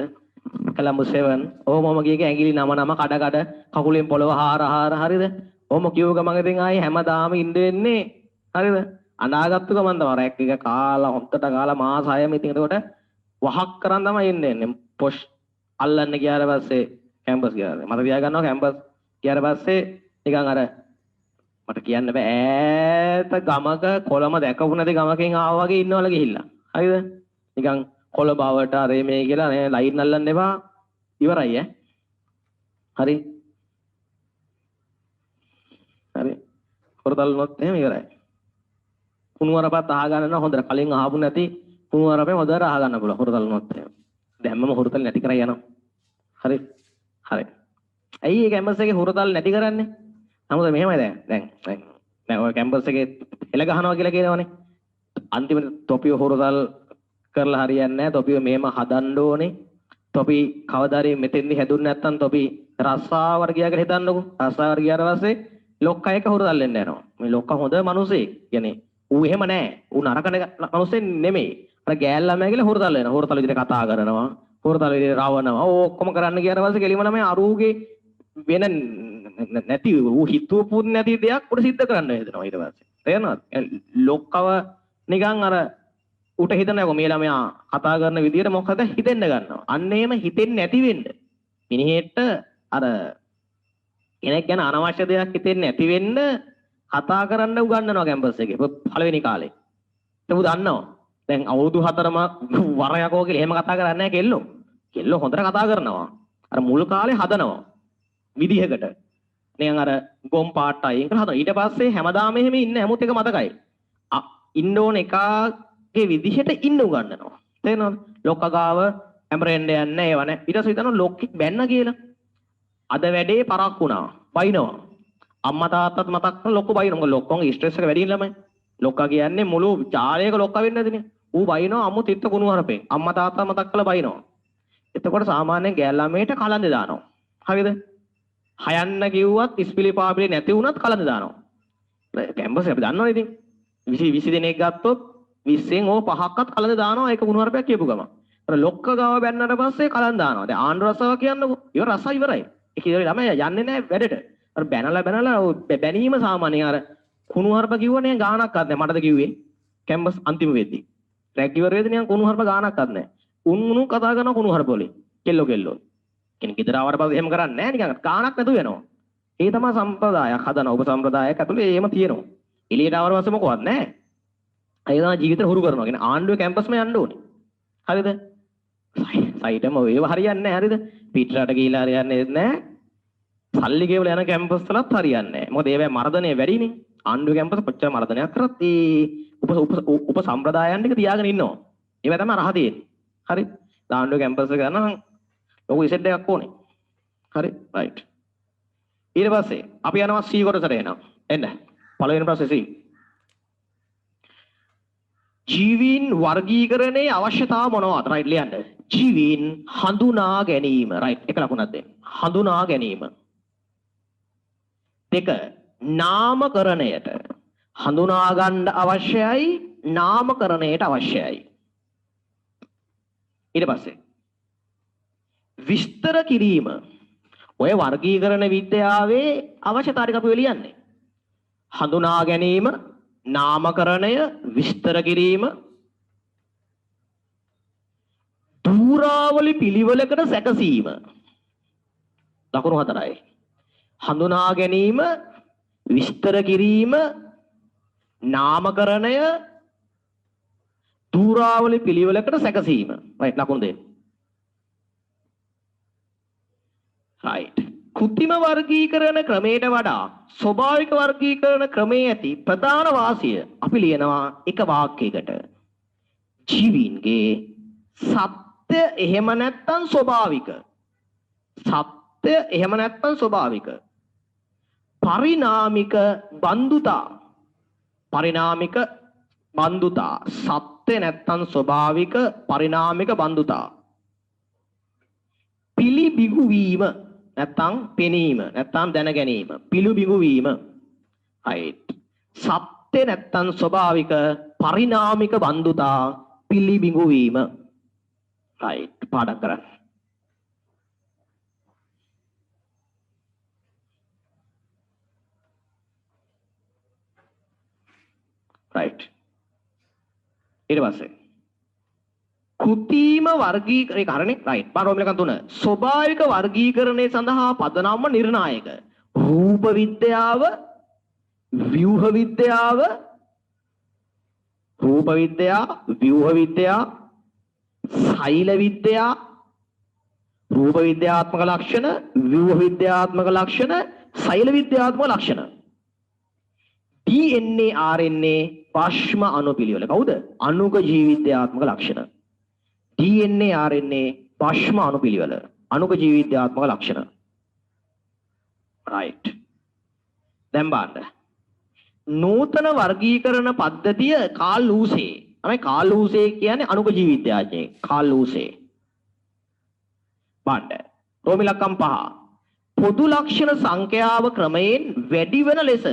කොළඹ 7 ඔහොමම ගියගේ ඇඟිලි නම කඩ කකුලෙන් පොළව හාර හරිද ඔහොම කියව ගමන් ඉතින් ආයේ හැමදාම ඉන්න වෙන්නේ හරිද අනාගත්තු ගමන් තමයි රැක් එක කාලා හොත්තට කාලා මාස 6ම ඉතින් එතකොට වහක් කරන් තමයි එන්නේ පොෂ් අල්ලන්න ගියාට පස්සේ කැම්පස් ගියාද මට තියා ගන්නවා කැම්පස් ගියාට පස්සේ නිකන් අර මට කියන්න බෑ ඈත ගමක කොළම දැකපු නැති ගමකින් ආවා වගේ ඉන්නවල ගිහිල්ලා හරිද නිකන් කොළඹ බවට අර මේ කියලා නේ ලයින් අල්ලන්න එපා ඉවරයි හරි හරි හොරතල්නොත් එහෙම ඉවරයි කුණුවරපත් අහගන්න හොඳට කලින් අහපු නැති කුණුවරපේ හොඳට අහගන්න පුළුවන් හොරතල්නොත් එහෙම දැම්මම හොරතල් නැති කරා යනවා හරි හරි ඇයි මේ කැම්පස් එකේ හොරතල් නැති කරන්නේ නමුත් මෙහෙමයි දැන් ඔය කැම්පස් එකේ එල ගහනවා කියලා කියනවනේ අන්තිමට තොපිය හොරතල් කරලා හරියන්නේ නැහැ තොපිය මෙහෙම හදන්න ඕනේ තොපි කවදාරි මෙතෙන්දි හැදුන්නේ නැත්නම් තොපි රස්සාවට ගියාකට හිතන්නකෝ රස්සාවට ගියාට පස්සේ ලොක්කා එක හොරතල් වෙන්න යනවා මේ ලොක්කා හොඳ මිනිසෙක් කියන්නේ ඌ එහෙම නැහැ ඌ නරක මිනිසෙක් නෙමෙයි අර ගෑල් ළමයා කියලා හොරතල් වෙනවා හොරතල් විදිහට කතා කරනවා හොරතල් විදිහට රවනවා ඔක්කොම කරන්න ගියාට පස්සේ කෙලිම ළමයා අරූගේ වෙන නැති ඌ හිතුවපුත් නැති දෙයක් උඩ සිද්ධ කරන්න හදනවා ඊට පස්සේ තේරෙනවද ලොක්කව නිකන් අර උට හිතන්නේ මේ ළමයා කතා කරන විදිහට මොකද හිතෙන්න ගන්නවා අන්න එහෙම හිතෙන්නේ නැති වෙන්න මිනිහෙට අර කෙනෙක් ගැන අනවශ්‍ය දෙයක් හිතෙන්නේ නැති වෙන්න කතා කරන්න උගන්වනවා කැම්පස් එකේ පළවෙනි කාලේ ඒක දන්නවා දැන් අවුරුදු 4ම වරයකෝ කියලා එහෙම කතා කරන්නේ නැහැ කෙල්ලෝ කෙල්ලෝ හොඳට කතා කරනවා අර මුල් කාලේ හදනවා විදිහකට නිකන් අර ගොම් පාට්ටයින් කියලා හදනවා ඊට පස්සේ හැමදාම එහෙම ඉන්න හැමුත් එක මතකයි ඉන්න ඕන එකගේ විදිහට ඉන්න උගන්වනවා තේරෙනවද ලොක්කා ගාව ඇම්බරෙන්ඩ් යන්නේ ඒව නැහැ ඊට පස්සේ හිතනවා ලොක්කෙක් බැන්න කියලා අද වැඩේ පරක් වුණා බයිනවා අම්මා තාත්තත් මතක් කරලා ලොක්කෝ බයිනවා මොකද ලොක්කෝගේ ස්ට්‍රෙස් එක වැඩි ළමයි ලොක්කා කියන්නේ මුළු ජාලයක ලොක්කා වෙන්නේ නැතිනේ ඌ බයිනවා අම්මු තිත්ත කුණු හරපෙන් අම්මා තාත්තා මතක් කරලා බයිනවා එතකොට සාමාන්‍යයෙන් ගෑල් ළමයට කලන්දේ දානවා හරිද හයන්න කිව්වත් ඉස්පිලි පාපිලි නැති වුණත් කලන්ද දානවා කැම්පස් අපි දන්නවනේ ඉතින් 20 දෙනෙක් ගත්තොත් 20න් ඕ පහක්වත් කලන්ද දානවා ඒක කුණු හරපයක් කියපු ගම අර ලොක්ක ගාව බැන්නට පස්සේ කලන්ද දානවා දැන් ආණ්ඩු රසාව කියන්නකෝ ඉවර රසාව ඉවරයි ඒක ඉවරයි ළමයි යන්නේ නැහැ වැඩට අර බැනලා බැනීම සාමාන්‍යයෙන් අර කුණු හරප කිව්වනේ ගානක් අත් නැහැ මටද කිව්වේ කැම්පස් අන්තිම වෙද්දි රැග් ඉවර වෙද්දි නිකන් කුණු හරප ගානක් අත් නැහැ උණු කතා කරන කුණු හරප වලින් කෙල්ලෝ කෙනෙක් ගෙදර ආවට පස්සේ එහෙම කරන්නේ නැහැ නිකන් ගානක් නැතුව වෙනවා ඒ තමයි සම්ප්‍රදායක් හදන ඔබ සම්ප්‍රදායක් ඇතුලේ එහෙම තියෙනවා එළියට ආවට පස්සේ මොකවත් නැහැ ඒ තමයි ජීවිතේ හුරු කරනවා කියන්නේ ආණ්ඩුවේ කැම්පස්ම යන්න ඕනේ හරිද සයිටම ඒව හරියන්නේ නැහැ හරිද පිටරට ගිහිලා හරියන්නේ නැහැ සල්ලි ගෙවල යන කැම්පස් වලත් හරියන්නේ නැහැ මොකද ඒවැ මර්ධනය වැඩිනේ ආණ්ඩුවේ කැම්පස් කොච්චර මර්ධනයක් කරත් ඒ උප සම්ප්‍රදායන් ටික තියාගෙන ඉන්නවා ඒව තමයි රහ තියෙන්නේ හරි ආණ්ඩුවේ කැම්පස් එක ගන්න ලොකු ඉසෙට් එකක් ඕනේ හරි රයිට් ඊට පස්සේ අපි යනවා C කොටසට එන්න පළවෙනි ප්‍රශ්නේ C ජීවීන් වර්ගීකරණයේ අවශ්‍යතාව මොනවද රයිට් ලියන්න ජීවීන් හඳුනා ගැනීම රයිට් එක ලකුණක් දෙන්න හඳුනා ගැනීම දෙක නාමකරණයට හඳුනා ගන්න අවශ්‍යයි නාමකරණයට අවශ්‍යයි ඊට පස්සේ විස්තර කිරීම ඔය වර්ගීකරණ විද්‍යාවේ අවශ්‍යතාව ටික අපි ලියන්නේ හඳුනා ගැනීම නාමකරණය විස්තර කිරීම ධූරාවලි පිළිවෙලකට සැකසීම ලකුණු 4යි හඳුනා ගැනීම විස්තර කිරීම නාමකරණය ධූරාවලි පිළිවෙලකට සැකසීම රයිට් ලකුණු දෙන්න රයිට් කෘත්‍රිම වර්ගීකරණ ක්‍රමයට වඩා ස්වභාවික වර්ගීකරණ ක්‍රමයේ ඇති ප්‍රධාන වාසිය අපි ලියනවා එක වාක්‍යයකට ජීවීන්ගේ සත්‍ය එහෙම නැත්නම් ස්වභාවික සත්‍ය එහෙම නැත්නම් ස්වභාවික පරිණාමික බන්දුතා සත්‍ය නැත්නම් ස්වභාවික පරිණාමික බන්දුතා පිළිබිගු වීම නැත්නම් පෙනීම නැත්නම් දැන ගැනීම පිළිබිගු වීම right සත්‍ය ඇත්තේ නැත්තම් ස්වභාවික පරිණාමික බන්දුතා පිළිබිඹු වීම. රයිට් පාඩම් කරන්න. රයිට් ඊට පස්සේ කෘත්‍රිම වර්ගීකරණේ රයිට් පාඩම් ලකන් 3 ස්වභාවික වර්ගීකරණය සඳහා පදනම නිර්ණායක රූප විද්‍යාව ව්‍යුහ විද්‍යාව රූප විද්‍යා ව්‍යුහ විද්‍යා සෛල විද්‍යා රූප විද්‍යාත්මක ලක්ෂණ ව්‍යුහ විද්‍යාත්මක ලක්ෂණ සෛල විද්‍යාත්මක ලක්ෂණ DNA RNA පාශ්ම අණු පිළිවෙල කවුද අණුක ජීවිද්‍යාත්මක ලක්ෂණ DNA RNA පාශ්ම අණු පිළිවෙල අණුක ජීවිද්‍යාත්මක ලක්ෂණ right දැන් බලන්න නූතන වර්ගීකරණ පද්ධතිය කාල් ලූසේ තමයි කාල් ලූසේ කියන්නේ අණුක ජීවිද්‍යාඥයෙක් කාල් ලූසේ බලන්න රෝමි ලක්කම් 5 පොදු ලක්ෂණ සංඛ්‍යාව ක්‍රමයෙන් වැඩි වෙන ලෙස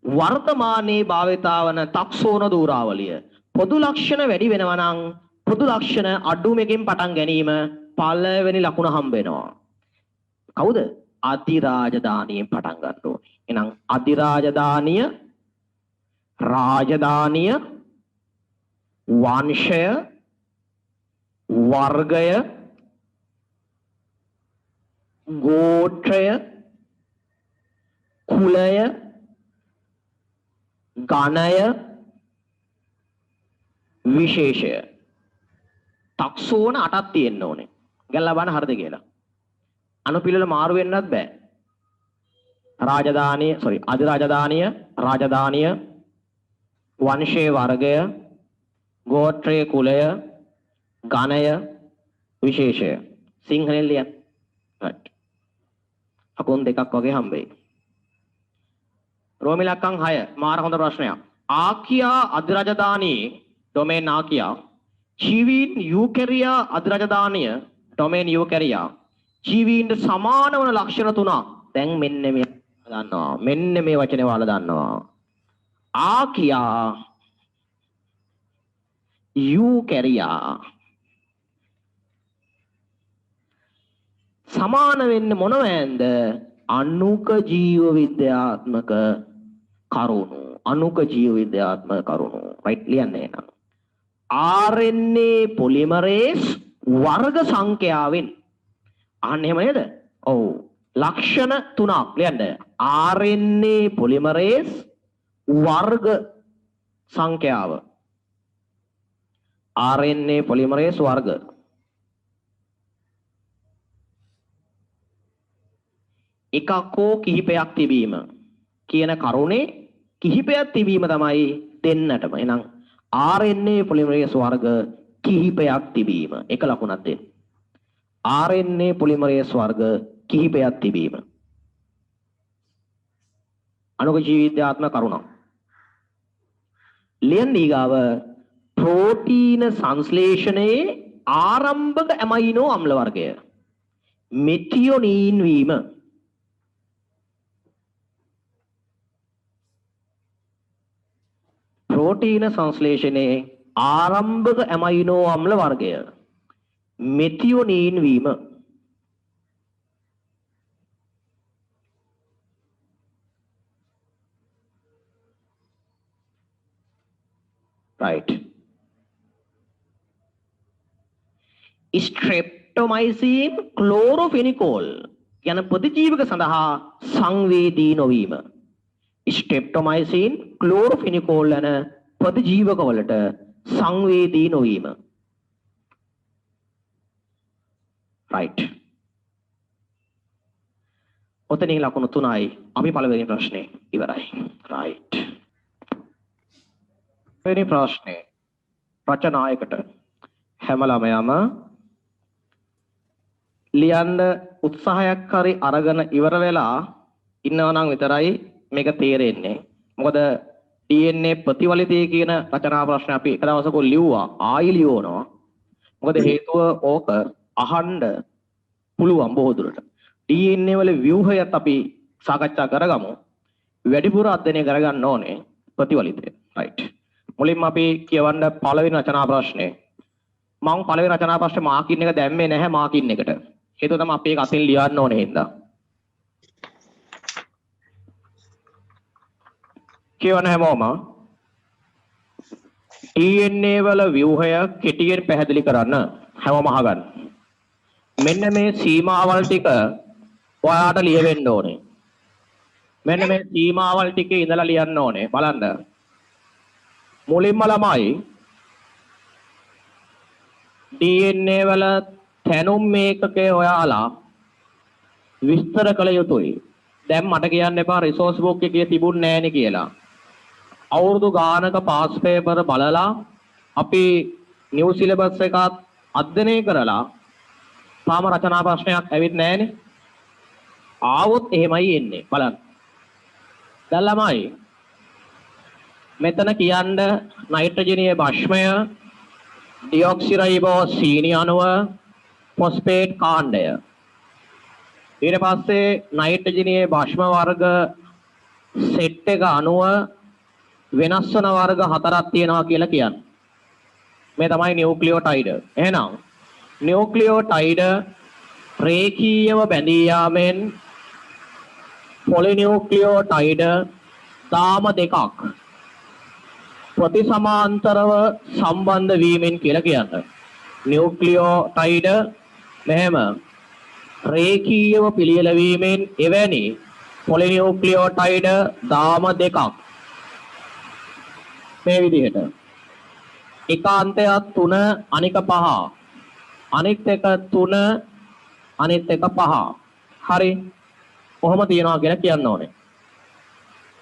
වර්තමානයේ භාවිතා වන ටැක්සෝන දූරාවලිය පොදු ලක්ෂණ වැඩි වෙනවා නම් පොදු ලක්ෂණ අඩුමකින් පටන් ගැනීම පළවෙනි ලකුණ හම්බ වෙනවා කවුද අධිරාජධානියෙන් පටන් ගන්න ඕනේ එහෙනම් අධිරාජධානිය රාජධානිය වංශය වර්ගය ගෝත්‍රය කුලය ගණය විශේෂය ටැක්සෝන 8ක් තියෙන්න ඕනේ. ගැලලා බලන්න හරිද කියලා. අනුපිළිවෙල මාරු වෙන්නත් බෑ. රාජධානිය අධිරාජධානිය රාජධානිය වංශයේ වර්ගය ගෝත්‍රයේ කුලය ගණය විශේෂය සිංහලෙන් ලියන්න. right. අකුන් දෙකක් වගේ හම්බෙයි. රෝමි ලක්කම් 6 මාර හොඳ ප්‍රශ්නයක්. ආකියා අධිරාජධානියේ ඩොමේන් ආකියා ජීවීන් යූකැරියා අධිරාජධානිය ඩොමේන් යූකැරියා ජීවීන්ට සමාන වන ලක්ෂණ තුනක් දැන් මෙන්න මේ දන්නවා මෙන්න මේ වචනේ වල දන්නවා ආකියා යූකැරියා සමාන වෙන්නේ මොනවැන්ද අණුක ජීව විද්‍යාත්මක කරුණු අණුක ජීව විද්‍යාත්මක කරුණු රයිට් ලියන්නේ නේද RNA polymerase වර්ග සංඛ්‍යාවෙන් අහන්න එහෙම නේද ඔව් ලක්ෂණ තුනක් ලියන්න RNA polymerase වර්ග සංඛ්‍යාව RNA polymerase වර්ග එකක් හෝ කිහිපයක් තිබීම කියන කරුණේ කිහිපයක් තිබීම තමයි දෙන්නටම. එහෙනම් RNA polymerase වර්ග කිහිපයක් තිබීම එක ලකුණක් දෙන්න. RNA polymerase වර්ග කිහිපයක් තිබීම. අණුක ජීවිද්‍යාත්මක කරුණක්. ලියන්න ඊගාව ප්‍රෝටීන සංශ්ලේෂණයේ ආරම්භක ඇමයිනෝ අම්ල වර්ගය මෙතියොනීන් වීම ප්‍රෝටීන සංශ්ලේෂණයේ ආරම්භක ඇමයිනෝ අම්ල වර්ගය මෙතියොනීන් වීම right ස්ට්‍රෙප්ටොමයිසින් ක්ලෝරොෆෙනිකෝල් යන ප්‍රතිජීවක සඳහා සංවේදී නොවීම ස්ට්‍රෙප්ටොමයිසින් ක්ලෝරොෆෙනිකෝල් යන ප්‍රතිජීවක වලට සංවේදී නොවීම right ඔතනින් ලකුණු 3යි අපි පළවෙනි ප්‍රශ්නේ ඉවරයි right වෙනි ප්‍රශ්නේ රචනායකට හැම ළමයාම ලියන්න උත්සාහයක් හරි අරගෙන ඉවර වෙලා ඉන්නවා නම් විතරයි මේක තේරෙන්නේ. මොකද DNA ප්‍රතිවලිතය කියන රචනා ප්‍රශ්න අපි එක දවසක ලිව්වා ආයි ලියවනවා. මොකද හේතුව ඕක අහන්න පුළුවන් බොහෝ දුරට. DNA වල ව්‍යුහයත් අපි සාකච්ඡා කරගමු. වැඩිපුර අධ්‍යයනය කරගන්න ඕනේ ප්‍රතිවලිතය. right. මුලින්ම අපි කියවන්න පළවෙනි රචනා ප්‍රශ්නේ. මම පළවෙනි රචනා ප්‍රශ්නේ මාකින් එක දැම්මේ නැහැ මාකින් එකට. හේතුව තමයි අපි ඒක අතින් ලියන්න ඕනේ හින්දා. කියවන හැමෝම DNA වල ව්‍යුහය කෙටියෙන් පැහැදිලි කරන්න හැමෝම අහගන්න. මෙන්න මේ සීමාවල් ටික ඔයාට ලියවෙන්න ඕනේ. මෙන්න මේ සීමාවල් ටිකේ ඉඳලා ලියන්න ඕනේ. බලන්න. මුලින්ම ළමයි DNA වල තැනුම් මේකකේ ඔයාලා විස්තර කළ යුතුයි. දැන් මට කියන්න එපා රිසෝස් බුක් එකේ තිබුණ නෑනේ කියලා. අවුරුදු ගානක පාස් පේපර් බලලා අපි නිව් සිලබස් එකත් අධ්‍යයනය කරලා තාම රචනා ප්‍රශ්නයක් ඇවිත් නෑනේ. ආවොත් එහෙමයි එන්නේ. බලන්න. දැන් ළමයි මෙතන කියන්න නයිට්‍රජනීය භස්මය, ඩියොක්සිරයිබෝ සීනි අණුව, ෆොස්ෆේට් කාණ්ඩය. ඊට පස්සේ නයිට්‍රජනීය භස්ම වර්ග සෙට් එක අණුව වෙනස් වන වර්ග හතරක් තියෙනවා කියලා කියන්නේ. මේ තමයි නියුක්ලියෝටයිඩ. එහෙනම් නියුක්ලියෝටයිඩ රේඛීයව බැඳී යාමෙන් පොලිනියුක්ලියෝටයිඩ දාම දෙකක් ප්‍රතිසමාන්තරව සම්බන්ධ වීමෙන් කියලා කියන්නේ. නියුක්ලියෝටයිඩ මෙහෙම රේඛීයව පිළියෙල වීමෙන් එවැනි පොලිනියුක්ලියෝටයිඩ දාම දෙකක් මේ විදිහට එක අන්තයක් 3 අනික 5 අනිත් එක 3 අනිත් එක 5 හරි කොහොම තියනවා කියලා කියන්න ඕනේ.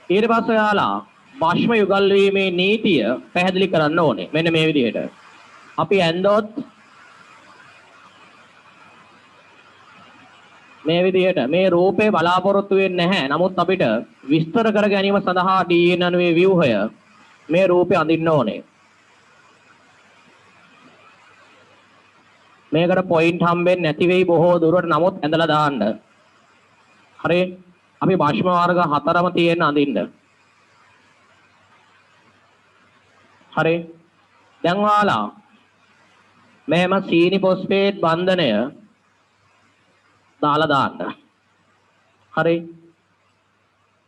ඊට පස්සේ යාලා භස්ම යුගල් වීමේ නීතිය පැහැදිලි කරන්න ඕනේ. මෙන්න මේ විදිහට. අපි ඇන්දොත් මේ විදිහට මේ රූපේ බලාපොරොත්තු වෙන්නේ නැහැ. නමුත් අපිට විස්තර කර ගැනීම සඳහා DNA අණුවේ ව්‍යුහය මේ රූපේ අඳින්න ඕනේ. මේකට පොයින්ට් හම්බෙන්නේ නැති වෙයි බොහෝ දුරට. නමුත් ඇඳලා දාන්න. හරි. අපි භස්ම වර්ග 4ම තියෙන අඳින්න. හරි. දැන් ඔයාලා මෙහෙම සීනි ෆොස්ෆේට් බන්ධනය දාලා දාන්න. හරි.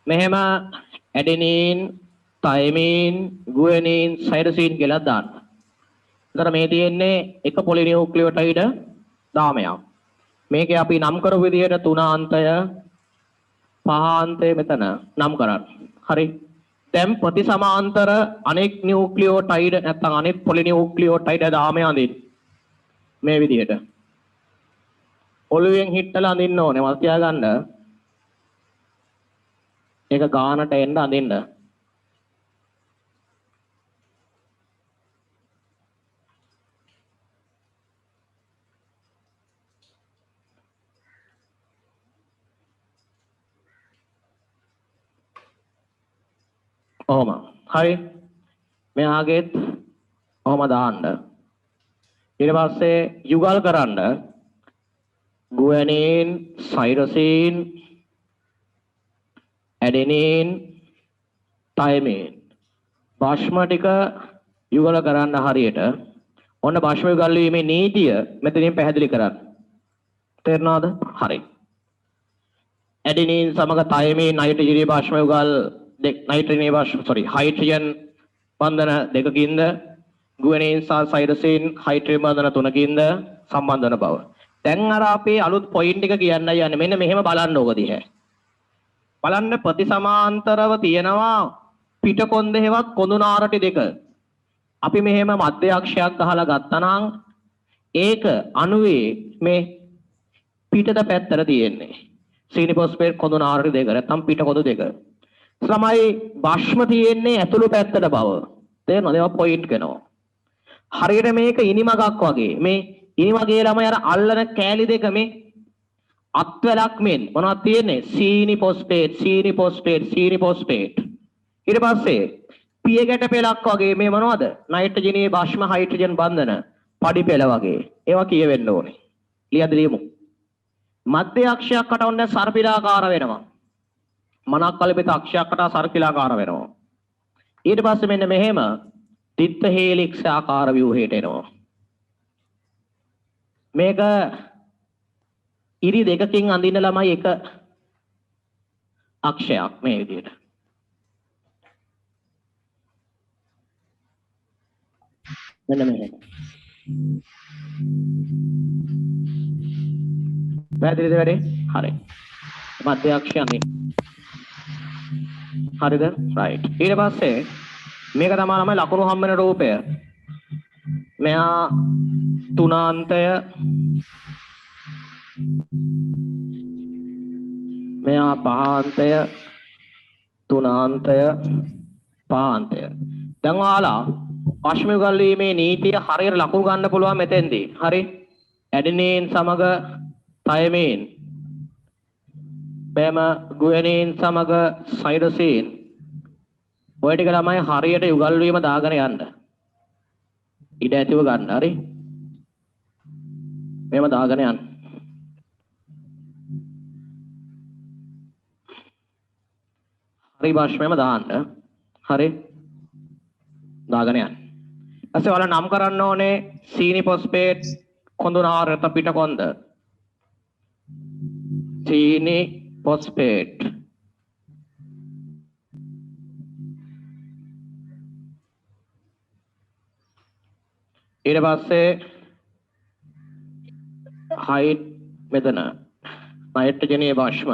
මෙහෙම ඇඩෙනින්, තයමින්, ගුවනින්, සයිටොසින් කියලා දාන්න. ඒතර මේ තියෙන්නේ එක පොලිනියුක්ලියෝටයිඩ දාමයක්. මේකේ අපි නම් කරපු විදිහට 3 අන්තය 5 අන්තය මෙතන නම් කරන්න. හරි. දැන් ප්‍රතිසමාන්තර අනෙක් නියුක්ලියෝටයිඩ නැත්නම් අනෙක් පොලිනියුක්ලියෝටයිඩ දාමය අඳින්න. මේ විදිහට. ඔළුවෙන් හිටලා අඳින්න ඕනේ. මල් තියාගන්න. ඒක ගානට එන්න අඳින්න. ඔහොම. හරි. මෙයාගෙත් ඔහොම දාන්න. ඊට පස්සේ යුගල් කරන්න. ගුවනින්, සයිටොසින්, ඇඩෙනින්, තයමින්. භස්ම ටික යුගල කරන්න හරියට. ඔන්න භස්ම යුගල් වීමේ නීතිය මෙතනින් පැහැදිලි කරන්න. තේරෙනවද? හරි. ඇඩෙනින් සමග තයමින් නයිට්‍රජනීය භස්ම යුගල් හයිඩ්‍රජන් බන්ධන දෙකකින්ද ගුවනින් සහ සයිටොසින් හයිඩ්‍රජන් බන්ධන 3කින්ද සම්බන්ධ වන බව. දැන් අර අපේ අලුත් පොයින්ට් එක කියන්නයි යන්නේ. මෙන්න මෙහෙම බලන්න ඕක දිහා. බලන්න ප්‍රතිසමාන්තරව තියෙනවා පිටකොන්ද හේවත් කොඳු නාරටි දෙක. අපි මෙහෙම මධ්‍ය අක්ෂයක් ගහලා ගත්තනම් ඒක අණුවේ මේ පිටත පැත්තට තියෙන්නේ. සීනි ෆොස්ෆේට් කොඳු නාරටි දෙක නැත්නම් පිටකොඳු දෙක. සමයි භස්ම තියෙන්නේ ඇතුළු පැත්තට බව. තේරෙනවද? ඒවා පොයින්ට් කරනවා. හරියට මේක ඉනිමගක් වගේ. මේ ඉනිමගේ ළමයි අර අල්ලන කෑලි දෙක මේ අත්වැලක් මෙන් මොනවද තියෙන්නේ? සීනි ෆොස්ෆේට්, සීනි ෆොස්ෆේට්, සීනි ෆොස්ෆේට්. ඊට පස්සේ පිය ගැට පෙලක් වගේ මේ මොනවද? නයිට්‍රජනීය භස්ම හයිඩ්‍රජන් බන්ධන පඩි පෙළ වගේ. ඒවා කියවෙන්න ඕනේ. ලියද ලියමු. මධ්‍ය අක්ෂයක් කට ඔන්න සර්පිලාකාර වෙනවා. මනක් කල්පිත අක්ෂයක් කට සර්පිලාකාර වෙනවා. ඊට පස්සේ මෙන්න මෙහෙම තිත්ත හේලික්ස් ආකාර ව්‍යුහයට එනවා. මේක ඉරි දෙකකින් අඳින්න ළමයි එක අක්ෂයක් මේ විදිහට. මෙන්න මෙහෙම. පැහැදිලිද වැඩේ? හරි. මධ්‍ය අක්ෂය අඳින්න. හරිද? රයිට්. ඊට පස්සේ මේක තමයි ළමයි ලකුණු හම්බ වෙන රූපය. මෙයා තුනාන්තය මෙයා පಹಾන්තය තුනාන්තය පಹಾන්තය. දැන් ඔයාලා පශ්චිම යුගල් වීමේ නීතිය හරියට ලකුණු ගන්න පුළුවන් මෙතෙන්දී. හරි? ඇඩිනීන් සමග තයමීන් බෑම ගුවනින් සමග සයිටෝසින් ඔය ටික ළමයි හරියට යුගල් වීම දාගෙන යන්න. ඉඩ ඇතිව ගන්න. හරි? මේව දාගෙන යන්න. හරි භාෂ්මයම දාන්න. හරි? දාගෙන යන්න. ඊපස්සේ ඔයාලා නම් කරන්න ඕනේ සීනි ෆොස්ෆේට් කොඳුනාර රත පිට කොන්ද. සීනි ෆොස්ෆේට් ඊට පස්සේ හයිට් මෙතන නයිට්‍රජනීය භාෂ්ම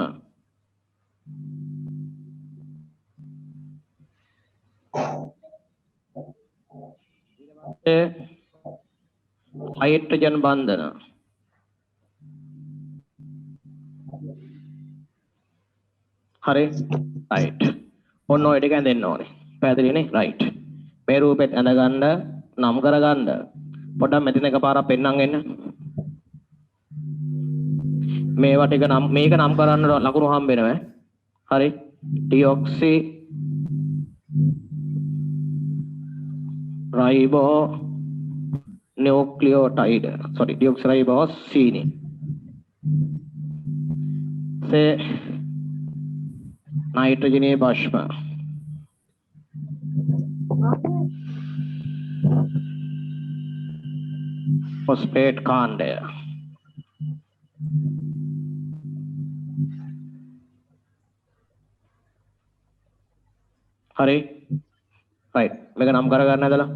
හයිඩ්‍රජන් බන්ධන හරි රයිට් ඔන්න ඔය ටික ඇඳෙන්න ඕනේ පැහැදිලිනේ රයිට් මේ රූපෙත් ඇඳගන්න නම් කරගන්න පොඩ්ඩක් මෙතන එකපාරක් පෙන්නන් එන්න මේවා ටික නම් මේක නම් කරන්න ලකුණු හම්බ වෙනවා හරි ඩිऑක්සි රයිබෝ न्यूक्लियोटाइड सॉरी डिऑक्सीराइबोस सीनी से नाइट्रोजनीय बाष्प फॉस्फेट कांड हरे राइट मेरा नाम करा करना दला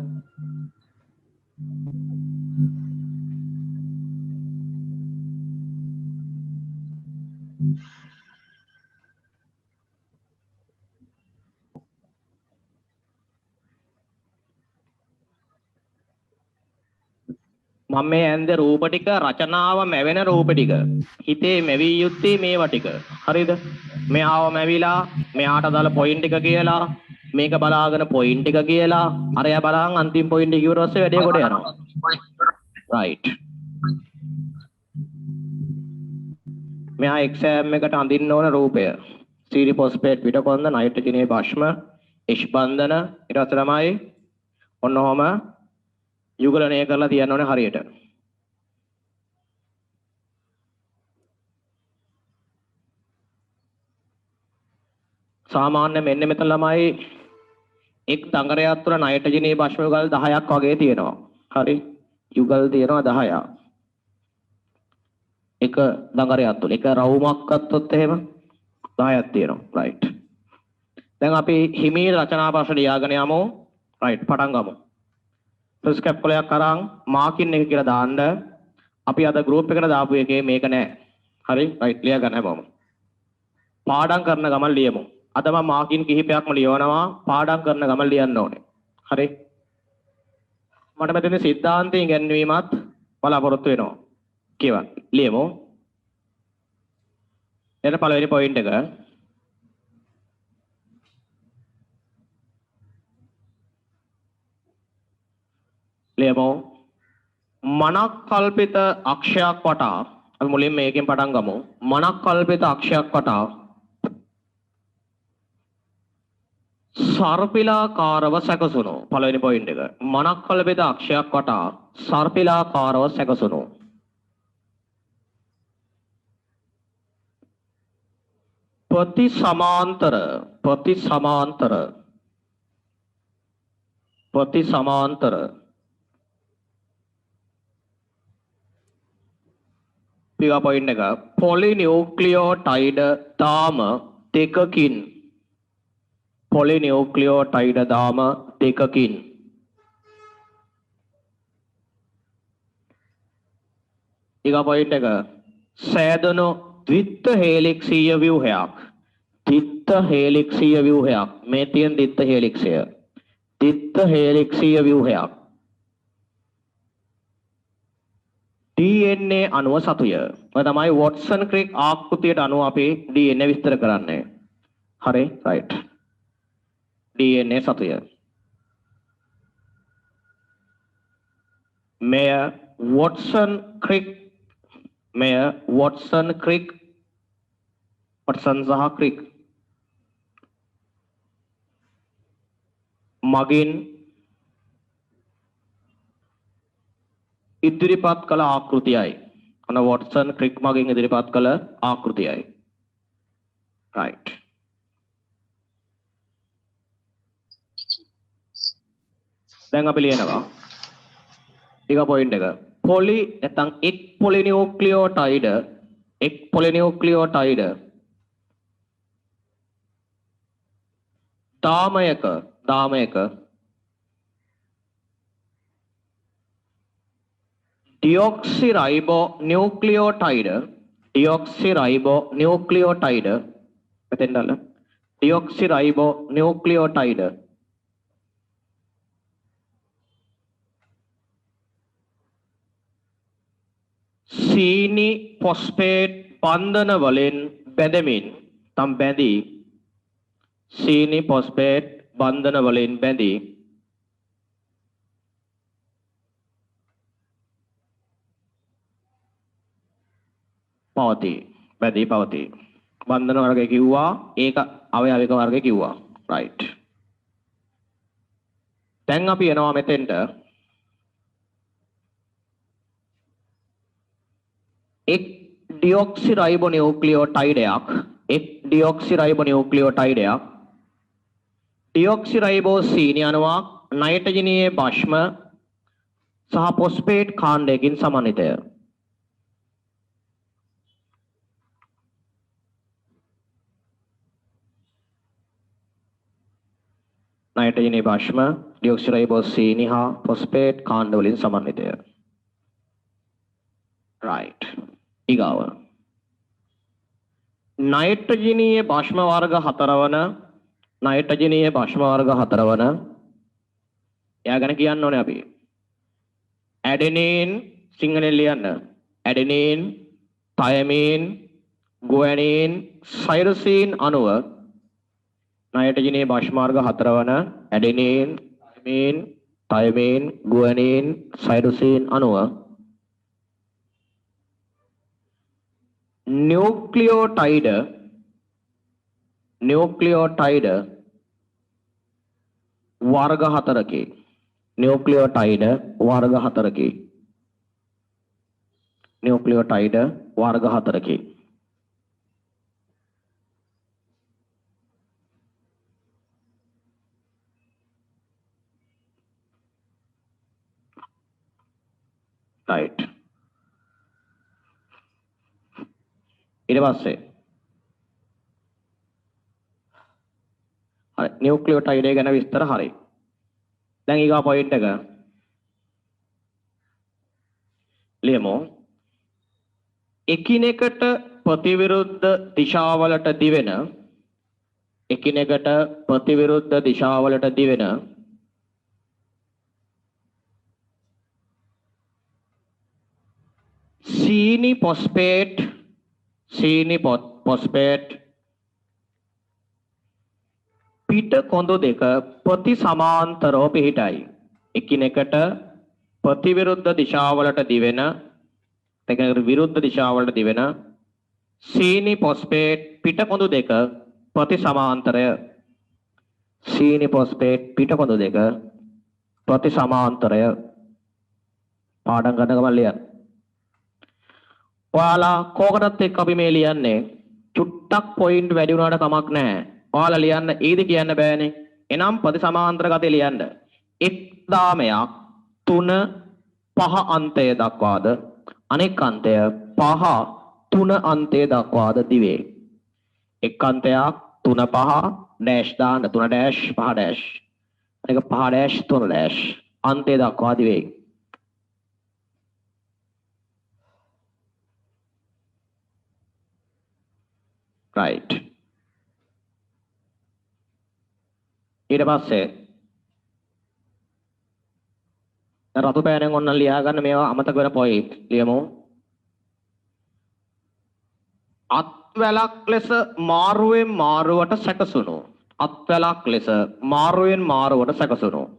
මම මේ ඇන්ද රූප ටික රචනාව මැවෙන රූප ටික හිතේ මැවී යුත්තේ මේවා ටික හරිද මෙයාව මැවිලා මෙයාට දාලා පොයින්ට් එක කියලා මේක බලාගෙන පොයින්ට් එක කියලා අරයා බලන් අන්තිම පොයින්ට් එක ඉවර ඔස්සේ වැඩේ කොට යනවා රයිට් මෙයා එක්සෑම් එකට අඳින්න ඕන රූපය සීනි ෆොස්ෆේට් පිටකොන්ද නයිට්‍රජනීය භාෂ්ම එෂ් බන්ධන ඊට පස්සේ තමයි ඔන්න ඔහම යුගලනය කරලා තියන්න ඕනේ හරියට. සාමාන්‍ය මෙන්න මෙතන ළමයි එක් දඟරයක් තුළ නයිට්‍රජනීය භාෂ්ම යුගල් 10ක් වගේ තියෙනවා. හරි. යුගල් තියෙනවා 10ක්. එක දඟරයක් තුළ එක රවුමක් ගත්තොත් එහෙම 10ක් තියෙනවා. රයිට්. දැන් අපි හිමීර රචනා ප්‍රශ්න ලියාගෙන යමු. රයිට් පටන් ගමු. ස්කැප් කොලයක් අරන් මාකින් එක කියලා දාන්න අපි අද ගෲප් එකට දාපු එකේ මේක නෑ හරි රයිට් ලියා ගන්න හැමෝම පාඩම් කරන ගමන් ලියමු අද මම මාකින් කිහිපයක්ම ලියවනවා පාඩම් කරන ගමන් ලියන්න ඕනේ හරි මට මෙතන සිද්ධාන්තයෙන් ඉගෙනවීමත් බලාපොරොත්තු වෙනවා කියවා ලියමු එතන පළවෙනි පොයින්ට් එක ලියමු මනක් කල්පිත අක්ෂයක් වටා අපි මුලින්ම මේකෙන් පටන් ගමු මනක් කල්පිත අක්ෂයක් වටා සර්පිලාකාරව සැකසුණු පළවෙනි පොයින්ට් එක මනක් කල්පිත අක්ෂයක් වටා සර්පිලාකාරව සැකසුණු ප්‍රතිසමාන්තර ප්‍රතිසමාන්තර ඊගා පොයින්ට් එක පොලිනියුක්ලියෝටයිඩ දාම දෙකකින් පොලිනියුක්ලියෝටයිඩ දාම දෙකකින් ඊගා පොයින්ට් එක සෑදෙනු ද්විත්ව හේලික්සීය ව්‍යුහයක් ද්විත්ව හේලික්සීය ව්‍යුහයක් මේ තියෙන ද්විත්ව හේලික්සය ද්විත්ව හේලික්සීය ව්‍යුහයක් DNA අණුව සතුය. ඔය තමයි වොට්සන් ක්‍රික් ආකෘතියට අනුව අපි DNA විස්තර කරන්නේ. හරි රයිට්. DNA සතුය. මෙය වොට්සන් ක්‍රික් වොට්සන් සහ ක්‍රික් මගින් ඉදිරිපත් කළ ආකෘතියයි. අන වොට්සන් ක්‍රික් මගින් ඉදිරිපත් කළ ආකෘතියයි. රයිට්. දැන් අපි ලියනවා ඊගා පොයින්ට් එක පොලි නැත්නම් එක් පොලිනියුක්ලියෝටයිඩ දාමයක ඩිऑක්සිරයිබෝ නියුක්ලියෝටයිඩ මෙතෙන්දල ඩිऑක්සිරයිබෝ නියුක්ලියෝටයිඩ සීනි ෆොස්ෆේට් බන්ධන වලින් බැඳෙමින් සීනි ෆොස්ෆේට් බන්ධන වලින් බැඳී පවතී. බන්ධන වර්ගය කිව්වා ඒක අවයවික වර්ගය කිව්වා. රයිට්. දැන් අපි එනවා මෙතෙන්ට එක් ඩිऑක්සිරයිබෝනියුක්ලියෝටයිඩයක් ඩිऑක්සිරයිබෝ සීනි අණුවක් නයිට්‍රජනීය භස්ම සහ ෆොස්ෆේට් කාණ්ඩයකින් සමන්විතය. නයිට්‍රජනීය භස්ම ඩිऑක්සිරයිබෝ සීනි හා ෆොස්ෆේට් කාණ්ඩ වලින් සමන්විතය. right ඊගාව නයිට්‍රජනීය භස්ම වර්ග 4 වන එයා ගැන කියන්න ඕනේ අපි ඇඩෙනින් සිංහලෙන් ලියන්න ඇඩෙනින් තයමින් ගුවැනින් සයිටෝසින් අණුව නයිට්‍රජනීය භස්ම වර්ග 4 වන ඇඩෙනින් තයමින් ගුවැනින් සයිටෝසින් අණුව न्यूक्लियोटाइड वर्ग 4 की न्यूक्लियोटाइड वर्ग 4 की राइट ඊට පස්සේ හරි නියුක්ලියෝටයිඩ් ගැන විස්තර හරි. දැන් ඊගා පොයින්ට් එක ලියමු. එකිනෙකට ප්‍රතිවිරුද්ධ දිශාවලට දිවෙන සීනි ෆොස්ෆේට් පිට කොඳු දෙක ප්‍රතිසමාන්තරව පිහිටයි. එකිනෙකට ප්‍රතිවිරුද්ධ දිශාවලට දිවෙන විරුද්ධ දිශාවලට දිවෙන සීනි ෆොස්ෆේට් පිට කොඳු දෙක ප්‍රතිසමාන්තරය. පාඩම් ගන්න ගමන් ලියන්න. ඔයාලා කෝකටත් එක්ක අපි මේ ලියන්නේ චුට්ටක් පොයින්ට් වැඩි වුණාට කමක් නැහැ. ඔයාලා ලියන්න ඊද කියන්න බෑනේ. එනම් ප්‍රතිසමාන්තර ගතේ ලියන්න. එක් දාමයක් 3 5 අන්තය දක්වාද අනෙක් අන්තය 5 3 අන්තය දක්වාද දිවේ. එක් අන්තයක් 3 5 ඩෑෂ් දාන්න 3 ඩෑෂ් 5 ඩෑෂ් අනෙක 5 ඩෑෂ් 3 ඩෑෂ් අන්තය දක්වා දිවේ. right. ඊට පස්සේ රතු පෑනෙන් ඔන්න ලියා ගන්න මේවා අමතක වෙන පොයින්ට් ලියමු. අත්වැලක් ලෙස මාරුවෙන් මාරුවට සැකසුණු. අත්වැලක් ලෙස මාරුවෙන් මාරුවට සැකසුණු.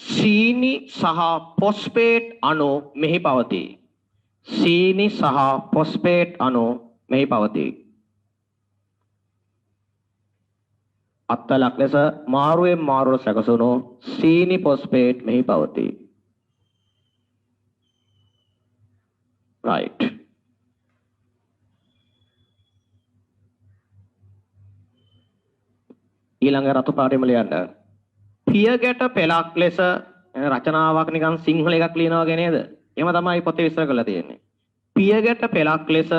සීනි සහ පොස්පේට් අණු මෙහි පවතී. සීනි සහ පොස්පේට් අණු මෙහි පවතී. අත්වැලක් ලෙස මාරුවෙන් මාරුවට සැකසුණු සීනි පොස්පේට් මෙහි පවතී. right. ඊළඟ රතු පාටෙම ලියන්න. පියගැට පෙලක් ලෙස රචනාවක් නිකන් සිංහල එකක් ලියනවා වගේ නේද? එහෙම තමයි පොතේ විස්තර කරලා තියෙන්නේ. පියගැට පෙලක් ලෙස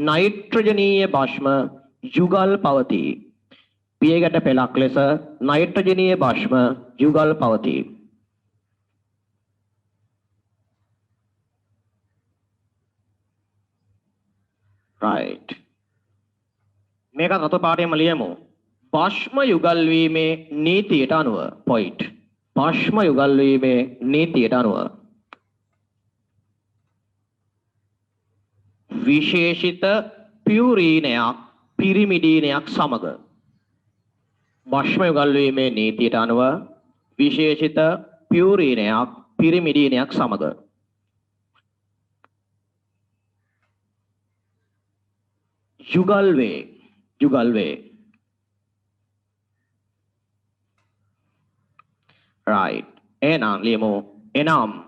නයිට්‍රජනීය භස්ම යුගල් පවතී. පියගැට පෙලක් ලෙස නයිට්‍රජනීය භස්ම යුගල් පවතී. right. මේක රතු පාටෙම ලියමු. භස්ම යුගල් වීමේ නීතියට අනුව point. භස්ම යුගල් වීමේ නීතියට අනුව විශේෂිත පියුරීනයක් පිරිමිඩීනයක් සමග. භස්ම යුගල් වීමේ නීතියට අනුව විශේෂිත පියුරීනයක් පිරිමිඩීනයක් සමග. යුගල් වේ. යුගල් වේ. right. එනම් ලියමු. එනම්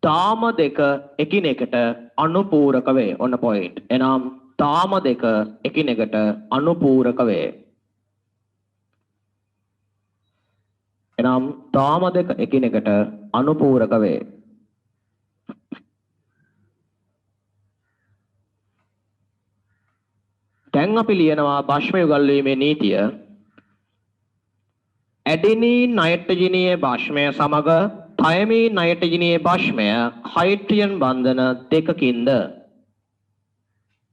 තාම දෙක එකිනෙකට අනුපූරක වේ. ඔන්න point. එනම් තාම දෙක එකිනෙකට අනුපූරක වේ. එනම් තාම දෙක එකිනෙකට අනුපූරක වේ. දැන් අපි ලියනවා භස්ම යුගල් වීමේ නීතිය. ඇඩෙනීන් නයිට්‍රජනීය භස්මය සමග තයමීන් නයිට්‍රජනීය භස්මය හයිඩ්‍රජන් බන්ධන දෙකකින්ද.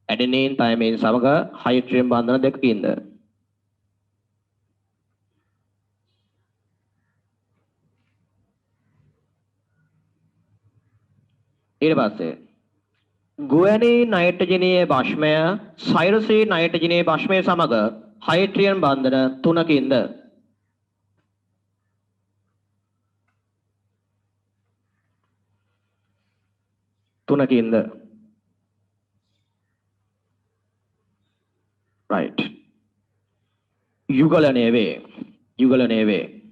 ඇඩෙනීන් තයමීන් සමග හයිඩ්‍රජන් බන්ධන දෙකකින්ද. ඊට පස්සේ ගුවැනීන් නයිට්‍රජනීය භස්මය සයිරසීන් නයිට්‍රජනීය භස්මය සමග හයිඩ්‍රජන් බන්ධන තුනකින්ද. තුනකින්ද. right. යුගලනය වේ. යුගලනය වේ.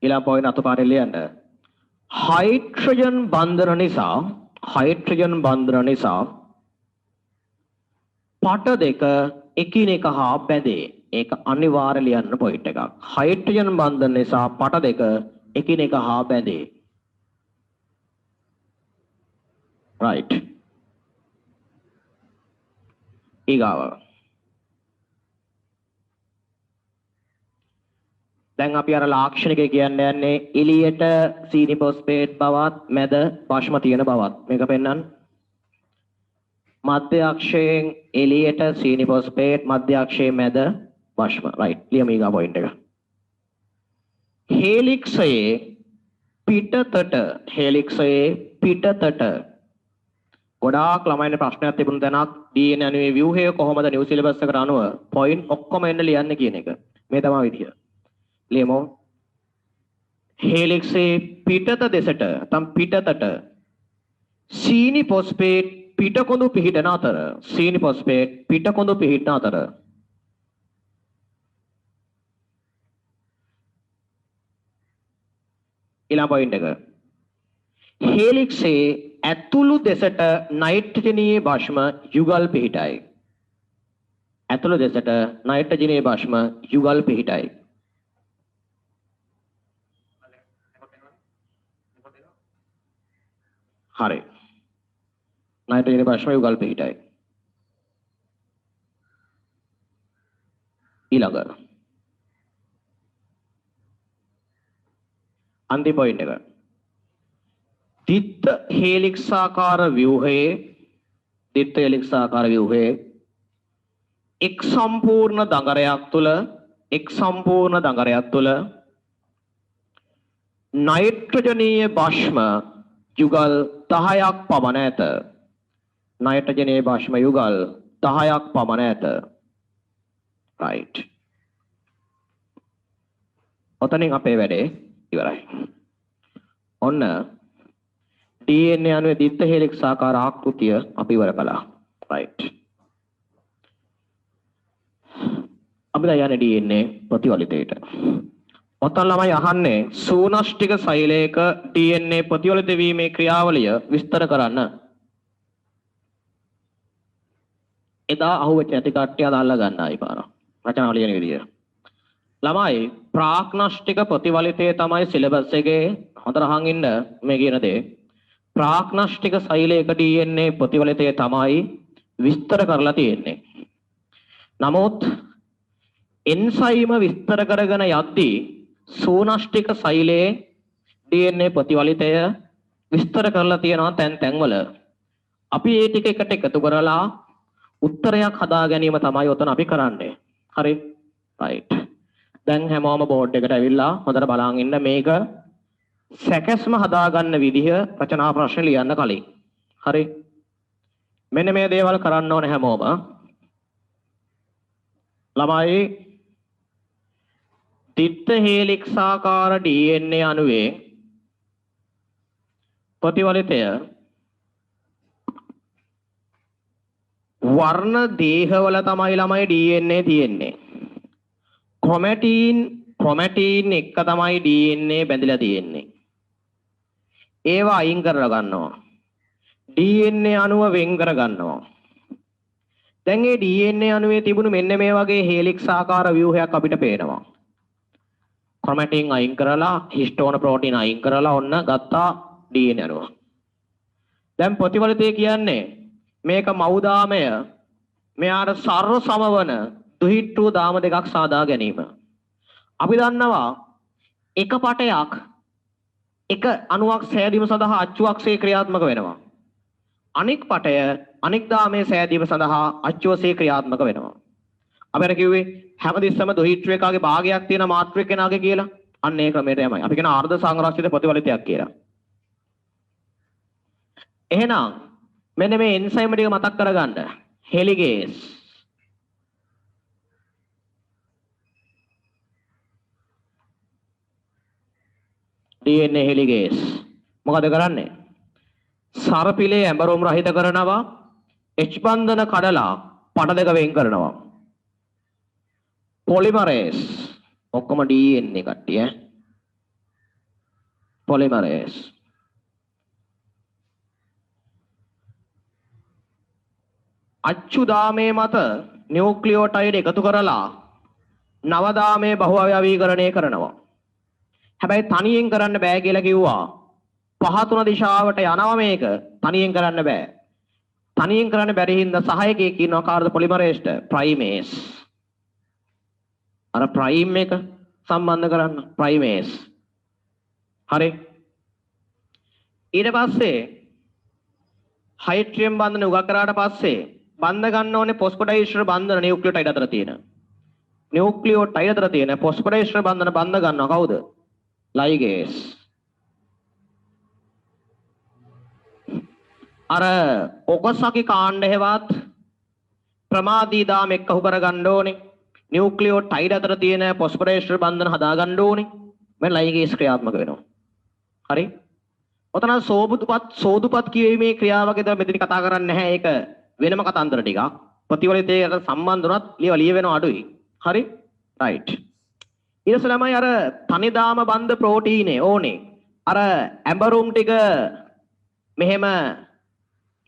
ඊළඟ පොයින්ට් අත පාරේ ලියන්න. හයිඩ්‍රජන් බන්ධන නිසා පට දෙක එකිනෙක හා බැඳේ. ඒක අනිවාර්ය ලියන්න පොයින්ට් එකක්. හයිඩ්‍රජන් බන්ධන නිසා පට දෙක එකිනෙක හා බැඳේ. right. ඊගාව. දැන් අපි අර ලාක්ෂණික කියන්න යන්නේ එළියට සීනි පොස්පේට් බවත් මැද භස්ම තියෙන බවත්. මේක පෙන්නන්න. මධ්‍ය අක්ෂයෙන් එළියට සීනි පොස්පේට් මධ්‍ය අක්ෂයේ මැද භස්ම. right. ලියමු ඊගා පොයින්ට් එක. හේලික්සයේ පිටතට ගොඩාක් ළමයින්ගේ ප්‍රශ්නයක් තිබුණ තැනක් DNA අණුවේ ව්‍යුහය කොහොමද නිව් සිලබස් එකට අනුව පොයින්ට් ඔක්කොම එන්න ලියන්න කියන එක. මේ තමයි විදිය. ලියමු. හේලික්සයේ පිටත දෙසට පිටතට සීනි පොස්පේට් පිටකොඳු පිහිටන අතර ඊළඟ පොයින්ට් එක. හේලික්සයේ ඇතුළු දෙසට නයිට්‍රජනීය භස්ම යුගල් පිහිටයි. ඇතුළු දෙසට නයිට්‍රජනීය භස්ම යුගල් පිහිටයි. හරි. නයිට්‍රජනීය භස්ම යුගල් පිහිටයි. ඊළඟ අන්තිම පොයින්ට් එක. දිත්ත හේලික්සාකාර ව්‍යුහයේ එක් සම්පූර්ණ දඟරයක් තුළ නයිට්‍රජනීය භස්ම යුගල් 10ක් පමණ ඇත. නයිට්‍රජනීය භස්ම යුගල් 10ක් පමණ ඇත. right. ඔතනින් අපේ වැඩේ ඉවරයි. ඔන්න DNA අණුවේ දිත්ත හේලික්සාකාර ආකෘතිය අපි ඉවර කළා. right. අපි දැන් යන්නේ DNA ප්‍රතිවලිතයට. ඔතන ළමයි අහන්නේ සූනෂ්ටික සෛලයක DNA ප්‍රතිවලිත වීමේ ක්‍රියාවලිය විස්තර කරන්න. එදා අහුවෙච්ච ඇති කට්ටිය අද අල්ල ගන්නයි පාර. රචනාව ලියන විදිය. ළමයි ප්‍රාග්නෂ්ටික ප්‍රතිවලිතය තමයි සිලබස් එකේ හොඳට අහන් ඉන්න මේ කියන දේ. ප්‍රාග්නෂ්ටික සෛලයක DNA ප්‍රතිවලිතය තමයි විස්තර කරලා තියෙන්නේ. නමුත් එන්සයිම විස්තර කරගෙන යද්දී සූනෂ්ටික සෛලයේ DNA ප්‍රතිවලිතය විස්තර කරලා තියෙනවා තැන් වල. අපි ඒ ටික එකට එකතු කරලා උත්තරයක් හදා ගැනීම තමයි ඔතන අපි කරන්නේ. හරි? right. දැන් හැමෝම බෝඩ් එකට ඇවිල්ලා හොඳට බලන් ඉන්න මේක සැකස්ම හදාගන්න විදිහ රචනා ප්‍රශ්න ලියන්න කලින්. හරි? මෙන්න මේ දේවල් කරන්න ඕනේ හැමෝම. ළමයි දිත්ත හේලික්සාකාර DNA අණුවේ ප්‍රතිවලිතය වර්ණ දේහවල තමයි ළමයි DNA තියෙන්නේ. ක්‍රොමැටින් එක තමයි DNA බැඳිලා තියෙන්නේ. ඒවා අයින් කරලා ගන්නවා. DNA අණුව වෙන් කර ගන්නවා. දැන් මේ DNA අණුවේ තිබුණු මෙන්න මේ වගේ හේලික්සාකාර ව්‍යුහයක් අපිට පේනවා. ක්‍රොමැටින් අයින් කරලා හිස්ටෝන ප්‍රෝටීන් අයින් කරලා ඔන්න ගත්තා DNA අණුව. දැන් ප්‍රතිවලිතය කියන්නේ මේක මව්දාමය මෙයාට සර්ව සමවන දුහිට්ටු දාම දෙකක් සාදා ගැනීම. අපි දන්නවා එක පටයක් එක අණුවක් සෑදීම සඳහා අච්චුවක්සේ ක්‍රියාත්මක වෙනවා. අනෙක් පටය අනෙක් දාමයේ සෑදීම සඳහා අච්චුවසේ ක්‍රියාත්මක වෙනවා. අපි අර කිව්වේ හැමදෙස්සම දුහිට්ටු එකගේ භාගයක් තියෙන මාතෘ එක්කෙනාගේ කියලා. අන්න ඒ ක්‍රමයට යමයි. අපි කියන අර්ධ සංරක්ෂිත ප්‍රතිවලිතයක් කියලා. එහෙනම් මෙන්න මේ එන්සයිම් ටික මතක් කරගන්න. හෙලිගේස් DNA හෙලිගේස් මොකද කරන්නේ? සරපිලේ ඇඹරුම් රහිත කරනවා, H බන්ධන කඩලා පට දෙක වෙන් කරනවා. පොලිමරේස් ඔක්කොම DNA කට්ටිය පොලිමරේස් අච්චු දාමයේ මත නියුක්ලියෝටයිඩ් එකතු කරලා නව දාමයේ බහුඅවයවීකරණය කරනවා. හැබැයි තනියෙන් කරන්න බෑ කියලා කිව්වා. පහ තුන දිශාවට යනවා මේක. තනියෙන් කරන්න බෑ. තනියෙන් කරන්න බැරි හින්දා සහායකයෙක් ඉන්නවා කාර්ද පොලිමරේස්ට ප්‍රයිමේස්. අර ප්‍රයිම් එක සම්බන්ධ කරන්න ප්‍රයිමේස්. හරි. ඊට පස්සේ හයිඩ්‍රජන් බන්ධන උගක් කරාට පස්සේ බන්ධ ගන්න ඕනේ ෆොස්ෆොඩයිස්ටර් බන්ධන නියුක්ලියෝටයිඩ් අතර තියෙන. නියුක්ලියෝටයිඩ් අතර තියෙන ෆොස්ෆොඩයිස්ටර් බන්ධන බන්ධ ගන්නවා කවුද? ලයිගේස්. අර ඔකොසකි කාණ්ඩ හේවත් ප්‍රමාදී දාම එක්ක හු කර ගන්න ඕනේ. නියුක්ලියෝටයිඩ් අතර තියෙන ෆොස්ෆොඩයිස්ටර් බන්ධන හදා ගන්න ඕනේ. මෙන්න ලයිගේස් ක්‍රියාත්මක වෙනවා. හරි? ඔතන සෝදුපත් කියීමේ ක්‍රියාවකද මෙතන කතා කරන්නේ නැහැ. ඒක වෙනම කතාන්තර ටිකක්. ප්‍රතිවලිතයට සම්බන්ධ උනත් ලියවෙන අඩුයි. හරි? රයිට්. ඊටසේ ළමයි අර තනිදාම බන්ධ ප්‍රෝටීනේ ඕනේ. අර ඇඹරුම් ටික මෙහෙම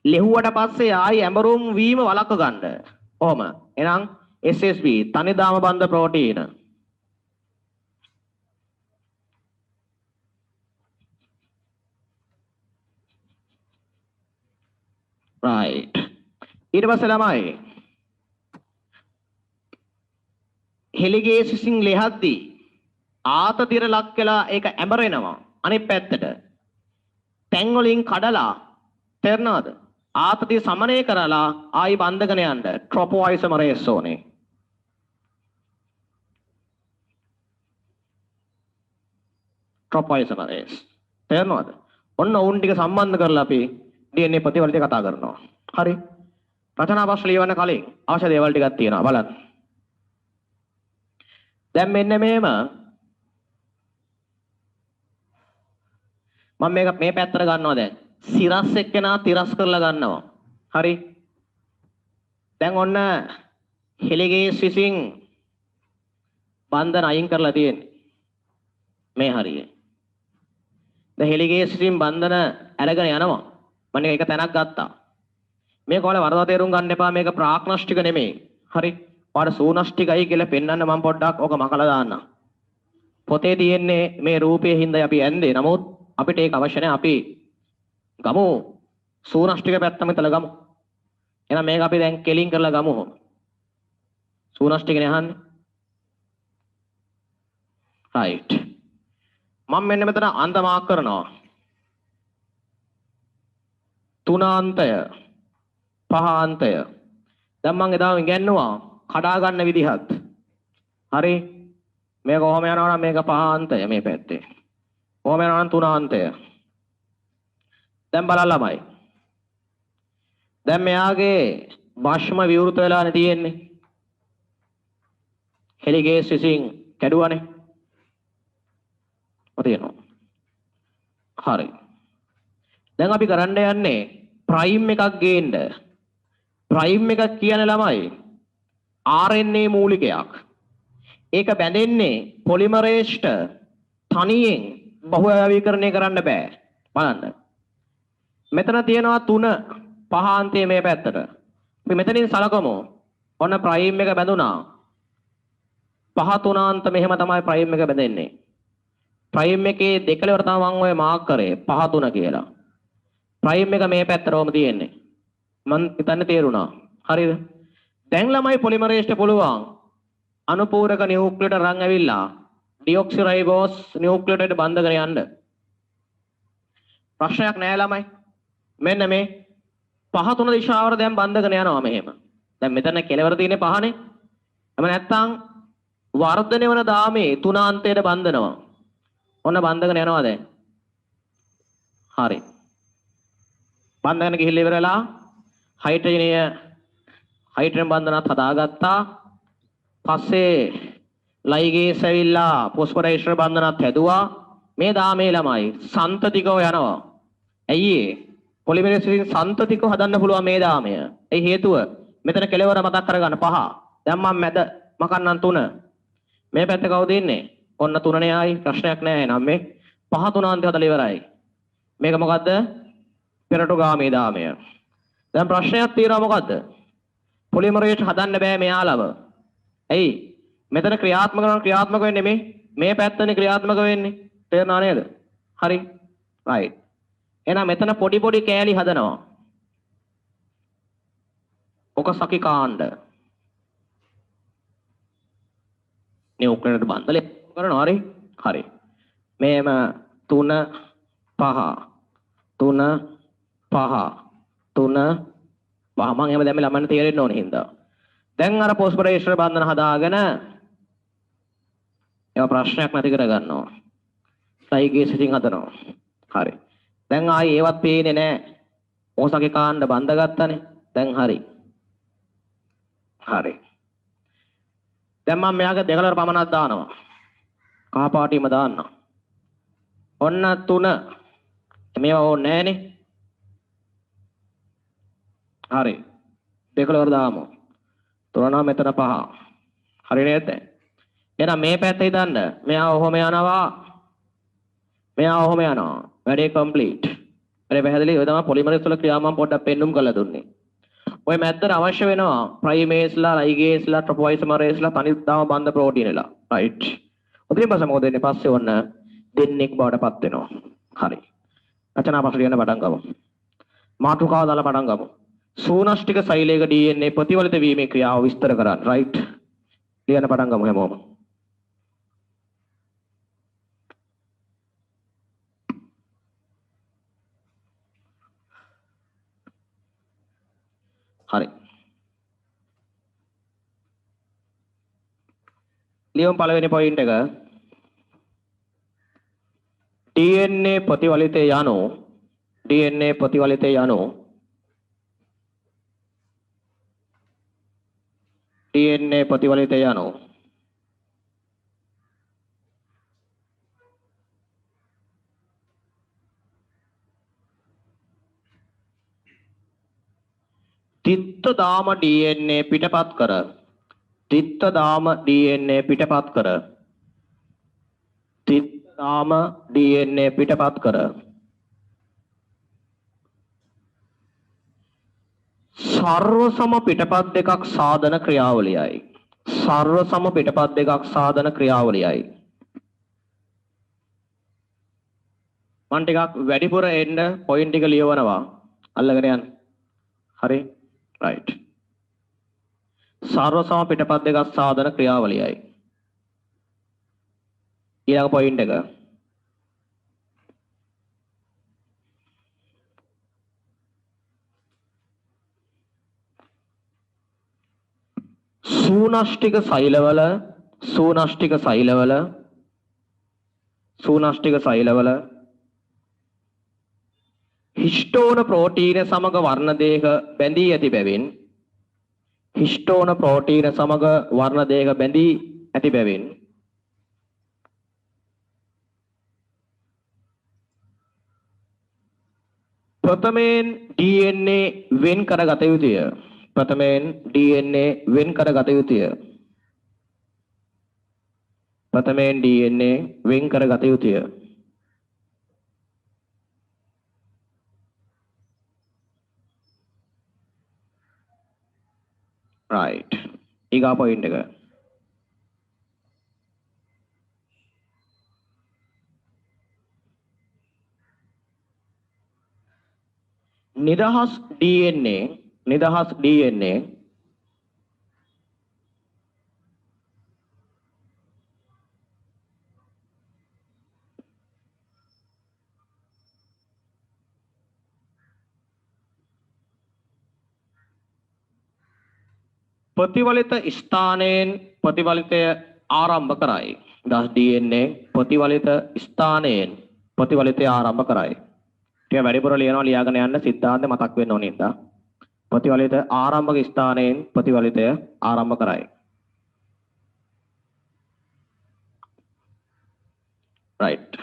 ලෙහුවට පස්සේ ආයි ඇඹරුම් වීම වළක්ව ගන්න. කොහොම? එහෙනම් SSB තනිදාම බන්ධ ප්‍රෝටීන. right. ඊට පස්සේ ළමයි හෙලිගේ සිසින් ලෙහද්දී ආතතියට ලක් වෙලා ඒක ඇඹරෙනවා අනිත් පැත්තට. තැන් වලින් කඩලා තේරෙනවද? ආතතිය සමනය කරලා ආයි බන්ධගෙන යන්න ට්‍රොපෝයිසමරේස් ඕනේ. ට්‍රොපෝයිසමරේස්. තේරෙනවද? ඔන්න උන් ටික සම්බන්ධ කරලා අපි DNA ප්‍රතිවර්තය කතා කරනවා. හරි. රචනා ප්‍රශ්න ලියවන්න කලින් අවශ්‍ය දේවල් ටිකක් තියෙනවා බලන්න. දැන් මෙන්න මේම මම මේක මේ පැත්තට ගන්නවා දැන්. සිරස් එක්කෙනා තිරස් කරලා ගන්නවා. හරි. දැන් ඔන්න හෙලිගේ විසින් බන්ධන අයින් කරලා තියෙන්නේ. මේ හරිය. දැන් හෙලිගේ විසින් බන්ධන අරගෙන යනවා. මම එක තැනක් ගත්තා. මේක වල වරදවා තේරුම් ගන්න එපා මේක ප්‍රාග්නොස්ටික නෙමෙයි. හරි. ඔයාලා සූනස්ටිකයි කියලා පෙන්වන්න මම පොඩ්ඩක් ඕක මකලා දාන්නම්. පොතේ තියෙන්නේ මේ රූපයේ හින්දා අපි ඇන්නේ. නමුත් අපිට ඒක අවශ්‍ය නැහැ. අපි ගමු සූනස්ටික පැත්තම ඉතල ගමු. එහෙනම් මේක අපි දැන් කෙලින් කරලා ගමු. සූනස්ටිකනේ අහන්නේ. right. මම මෙන්න මෙතන අන්ත මාක් කරනවා. තුනාන්තය පහාන්තය. දැන් මම එදාම ඉගෙනුවා කඩා ගන්න විදිහත්. හරි. මේක කොහොම යනවා නම් මේක පහාන්තය මේ පැත්තේ. කොහොම යනවා නම් තුනාන්තය. දැන් බලන්න ළමයි. දැන් මෙයාගේ භාෂ්ම විවෘත වෙලානේ තියෙන්නේ. හෙලිගේ විසින් කැඩුවානේ. ඔතේනවා. හරි. දැන් අපි කරන්න යන්නේ ප්‍රයිම් එකක් ගේන්න. ප්‍රයිම් එකක් කියන්නේ ළමයි RNA මූලිකයක්. ඒක බැඳෙන්නේ පොලිමරේස්ට තනියෙන් බහුවැවීකරණය කරන්න බෑ. බලන්න. මෙතන තියෙනවා 3 පහාන්තයේ මේ පැත්තට. අපි මෙතනින් සලකමු. ඔන්න ප්‍රයිම් එක බැඳුනා. පහ තුනාන්ත මෙහෙම තමයි ප්‍රයිම් එක බැඳෙන්නේ. ප්‍රයිම් එකේ දෙකලවර තමයි මම ඔය මාක් කරේ 5 3 කියලා. ප්‍රයිම් එක මේ පැත්තටම තියෙන්නේ. මම හිතන්නේ තේරුණා. හරිද? දැන් ළමයි පොලිමරේස්ට පුළුවන් අනුපූරක නියුක්ලියට රන් ඇවිල්ලා ඩිऑක්සිරයිබෝස් නියුක්ලියටට බඳගෙන යන්න. ප්‍රශ්නයක් නෑ ළමයි. මෙන්න මේ 5 3 දිශාවට දැන් බඳගෙන යනවා මෙහෙම. දැන් මෙතන කෙලවර තියෙන්නේ 5නේ. එම නැත්තම් වර්ධනය වන දාමේ තුනාන්තයට බඳිනවා. ඔන්න බඳගෙන යනවා දැන්. හරි. බඳගෙන ගිහිල්ලා ඉවරලා හයිඩ්‍රජන් බන්ධනත් හදාගත්තා. පස්සේ ලයිගේස් ඇවිල්ලා ෆොස්ෆොරේස්ටර් බන්ධනත් හැදුවා. මේ දාමේ ළමයි සන්තතිකව යනවා. ඇයි පොලිමරේස් වලින් සන්තතිකව හදන්න පුළුවන් මේ දාමය. ඒ හේතුව මෙතන කෙලවර මතක් කරගන්න 5. දැන් මම මැද මකන්නම් 3. මේ පැත්ත කවුද ඉන්නේ? ඔන්න 3නේ ආයි ප්‍රශ්නයක් නැහැ නම් මේ 5 තුනාන්තය හදලා ඉවරයි. මේක මොකද්ද? පෙරටුගාමී දාමය. දැන් ප්‍රශ්නයක් තියෙනවා මොකද්ද? පොලිමරේස් හදන්න බෑ මෙයාලව. ඇයි? මෙතන ක්‍රියාත්මක වෙන්නේ මේ පැත්තනේ ක්‍රියාත්මක වෙන්නේ. තේරුණා නේද? හරි. right. එහෙනම් මෙතන පොඩි පොඩි කෑලි හදනවා. ඔක සකි කාණ්ඩ. නියුක්ලියර් බන්ධලේ කරනවා හරි. හරි. මේම 3 5 3 5 3 මම එහෙම දැම්මේ ළමන්න තේරෙන්න ඕනේ හින්දා. දැන් අර ෆොස්ෆොරේස්ටර් බන්ධන හදාගෙන ඒවා ප්‍රශ්නයක් නැති කර ගන්නවා. ලයිගේස් ඉතින් හදනවා. හරි. දැන් ආයි ඒවත් පේන්නේ නැහැ. ඕසකේ කාණ්ඩ බඳ ගත්තනේ. දැන් හරි. හරි. දැන් මම මෙයාගේ දෙකලවර පමණක් දානවා. කහ පාටියම දාන්න. ඔන්න 3. මේවා ඕනේ නැහනේ. හරි. දෙකලවර දාමු. 3 නම් මෙතන 5. හරි නේද? එහෙනම් මේ පැත්තේ දාන්න. මෙයා ඔහොම යනවා. මෙයා ඔහොම යනවා. වැඩේ කම්ප්ලීට්. අර පැහැදිලි ඔය තමයි පොලිමරේස් වල ක්‍රියාව මම පොඩ්ඩක් පෙන්눔 කරලා දුන්නේ. ඔය මැද්දට අවශ්‍ය වෙනවා ප්‍රයිමේස්ලා, ලයිගේස්ලා, ට්‍රොපොයිසමරේස්ලා, තනිදාම බන්ධ ප්‍රෝටීන්ලා. රයිට්. ඔතනින් පස්සේ මොකද වෙන්නේ? පස්සේ ඔන්න දෙන්නෙක් බවටපත් වෙනවා. හරි. රචනා පස්සේ ලියන්න පටන් ගමු. මාතෘකාව දාලා පටන් ගමු. සූනෂ්ටික සෛලයක DNA ප්‍රතිවලිත වීමේ ක්‍රියාව විස්තර කරන්න. රයිට්. ලියන්න පටන් ගමු හැමෝම. හරි. ලියමු පළවෙනි පොයින්ට් එක. DNA ප්‍රතිවලිතය යනු DNA ප්‍රතිවලිතය යනු DNA ප්‍රතිවලිතය යනු තිත්තදාම DNA පිටපත් කර තිත්තදාම DNA පිටපත් කර තිත්තදාම DNA පිටපත් කර සර්ව සම පිටපත් දෙකක් සාධන ක්‍රියාවලියයි. සර්ව සම පිටපත් දෙකක් සාධන ක්‍රියාවලියයි. මම ටිකක් වැඩිපුර එන්න පොයින්ට් එක ලියවනවා. අල්ලගෙන යන්න. හරි. රයිට්. සර්ව සම පිටපත් දෙකක් සාධන ක්‍රියාවලියයි. ඊළඟ පොයින්ට් එක. සූනෂ්ටික සෛලවල හිස්ටෝන ප්‍රෝටීන සමග වර්ණ දෙක බැඳී ඇති බැවින් හිස්ටෝන ප්‍රෝටීන සමග වර්ණ දෙක බැඳී ඇති බැවින් ප්‍රථමයෙන් DNA වෙන් කරගත යුතුය. ප්‍රථමයෙන් DNA වෙන් කරගත යුතුය. ප්‍රථමයෙන් DNA වෙන් කරගත යුතුය. right. ඊගා පොයින්ට් එක. නිදහස් DNA ප්‍රතිවලිත ස්ථානයෙන් ප්‍රතිවලිතය ආරම්භ කරයි. නිදහස් DNA ප්‍රතිවලිත ස්ථානයෙන් ප්‍රතිවලිතය ආරම්භ කරයි. ටික වැඩිපුර ලියනවා ලියාගෙන යන්න සිද්ධාන්ත මතක් වෙන්න ඕනේ නේද? ප්‍රතිවලිත ආරම්භක ස්ථානයෙන් ප්‍රතිවලිතය ආරම්භ කරයි. right.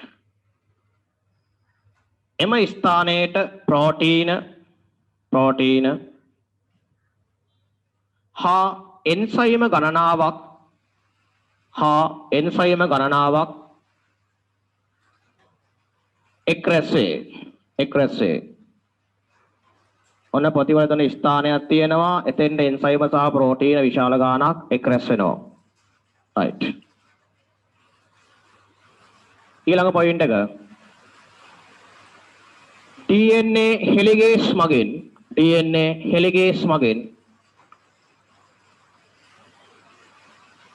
එම ස්ථානයට ප්‍රෝටීන හා එන්සයිම ගණනාවක් එක් රැස් වේ. ඔන්න ප්‍රතිවලිතන ස්ථානයක් තියෙනවා. එතෙන්ට එන්සයිම සහ ප්‍රෝටීන විශාල ගාණක් එක් රැස් වෙනවා. right. ඊළඟ පොයින්ට් එක. DNA හෙලිගේස් මගින්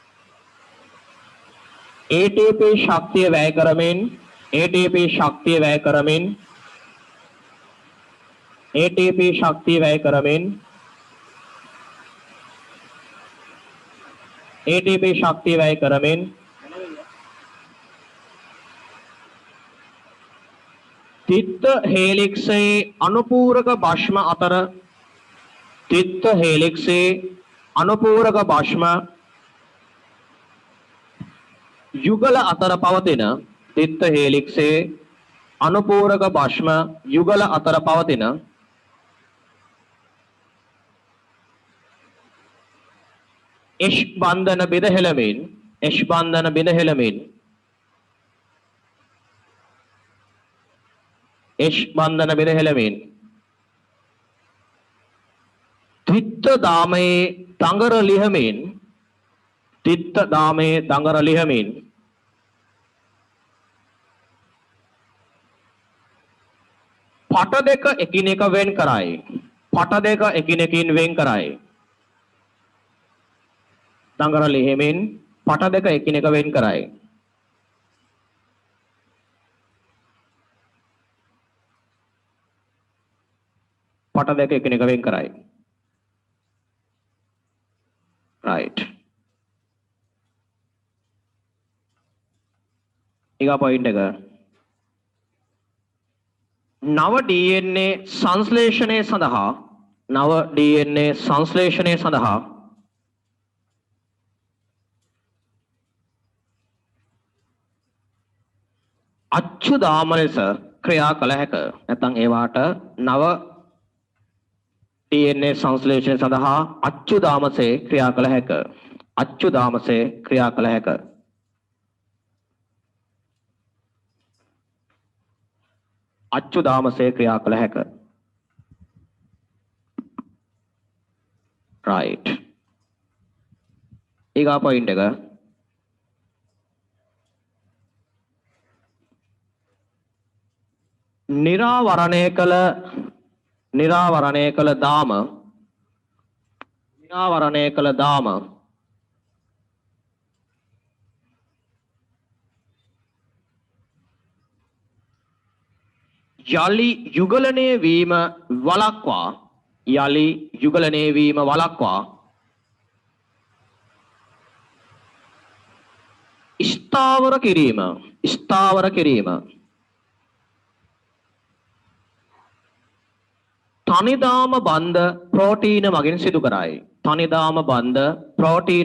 ATP ශක්තිය වැය කරමින් තිත්ත හේලික්සේ අනුපූරක භෂ්ම යුගල අතර පවතින එෂ් බන්ධන බිඳ හෙළමින් H බන්ධන බෙදහෙළමින් තිත්ත දාමේ දඟර ලිහමින් තිත්ත දාමේ දඟර ලිහමින් පට දෙක එකිනෙක වෙන් කරයි. පට දෙක එකිනෙකින් වෙන් කරයි. දඟර ලිහමින් පට දෙක එකිනෙක වෙන් කරයි. පට දෙක එකිනෙක වෙන් කරයි. right. ඊගා පොයින්ට් එක නව DNA සංශ්ලේෂණය සඳහා නව DNA සංශ්ලේෂණය සඳහා අච්චු දාම ලෙස ක්‍රියා කළ හැක. නැත්නම් ඒවාට නව DNA සංශ්ලේෂණය සඳහා අච්චු දාමසේ ක්‍රියා කළ හැක. අච්චු දාමසේ ක්‍රියා කළ හැක. අච්චු දාමසේ ක්‍රියා කළ හැක. right. ඊගා පොයින්ට් එක නිරාවරණය කළ දාම යලි යුගලනය වීම වළක්වා ස්ථාවර කිරීම තනිදාම බන්ධ ප්‍රෝටීන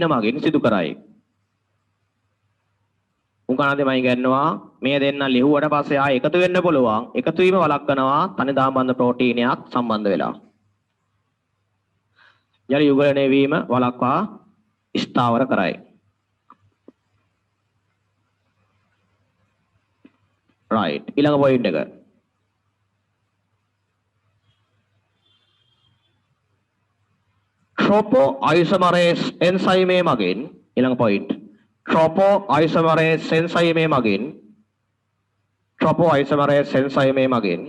මගින් සිදු කරයි. උගානදී මම ගන්නවා මේ දෙන්න ලිහුවට පස්සේ ආයෙ එකතු වෙන්න පුළුවන්. එකතු වීම වළක්වනවා තනිදාම බන්ධ ප්‍රෝටීනයක් සම්බන්ධ වෙලා. යලි යුගලනය වීම වළක්වා ස්ථාවර කරයි. right. ඊළඟ පොයින්ට් එක tropoisomerase enzyme මගින් ඊළඟ පොයින්ට් tropoisomerase enzyme මගින්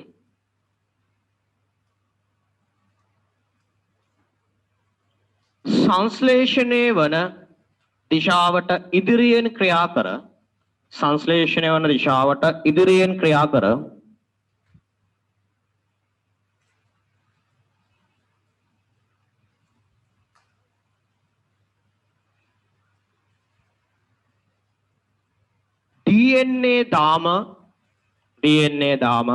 සංශ්ලේෂණය වන දිශාවට ඉදිරියෙන් ක්‍රියා කර DNA දාම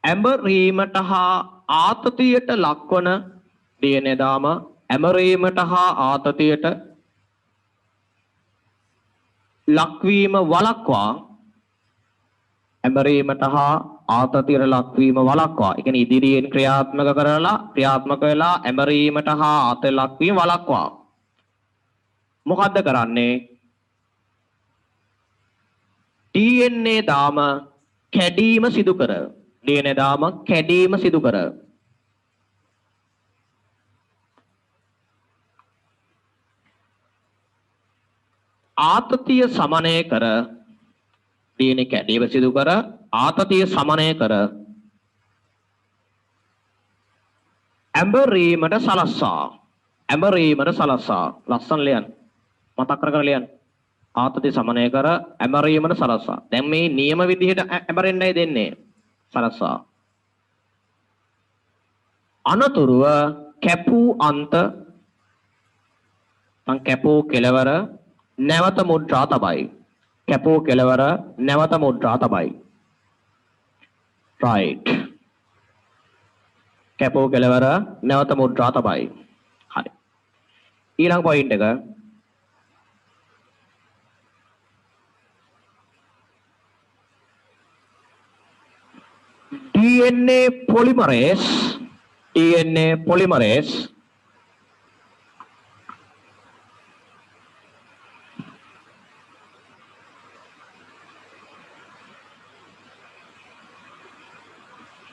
ඇඹරීමට හා ආතතියට ලක්වන DNA දාම ඇඹරීමට හා ආතතියට ලක්වීම වළක්වා ඒ කියන්නේ ඉදිරියෙන් ක්‍රියාත්මක වෙලා ඇඹරීමට හා ආතතියට ලක්වීම වළක්වා මොකද්ද කරන්නේ? DNA දාම කැඩීම සිදු කර ආතතිය සමනය කර DNA කැඩීම සිදු කර ආතතිය සමනය කර ඇඹරීමට සලස්සා ලස්සන ලියන්න මතක් කර ලියන්න ආතතිය සමනය කර ඇඹරීමට සලස්සා. දැන් මේ නියම විදිහට ඇඹරෙන්නයි දෙන්නේ සලස්සා. අනතුරුව කැපූ අන්ත කැපූ කෙලවර නැවත මුද්‍රා තබයි. right. කැපූ කෙලවර නැවත මුද්‍රා තබයි. හරි. ඊළඟ පොයින්ට් එක DNA polymerase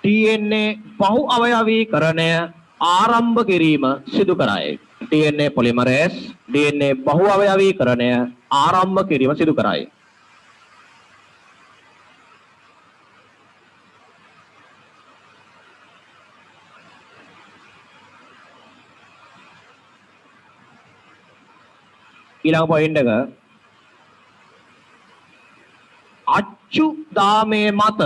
DNA බහු අවයවීකරණය ආරම්භ කිරීම සිදු කරයි. DNA polymerase DNA බහු අවයවීකරණය ආරම්භ කිරීම සිදු කරයි. ඊළඟ පොයින්ට් එක අච්චු දාමේ මත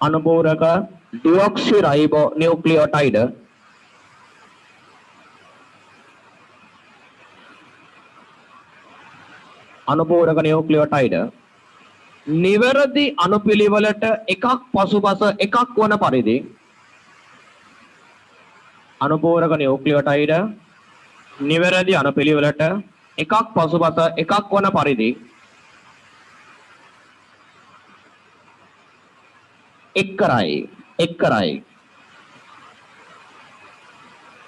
අනුපූරක ඩියොක්සිරයිබෝනියුක්ලියෝටයිඩ් නිවැරදි අනුපිළිවෙලට එකක් පසුපස එකක් වන පරිදි අනුපූරක නියුක්ලියෝටයිඩ් නිවැරදි අනුපිළිවෙලට එකක් පසුපස එකක් වන පරිදි එක් කරයි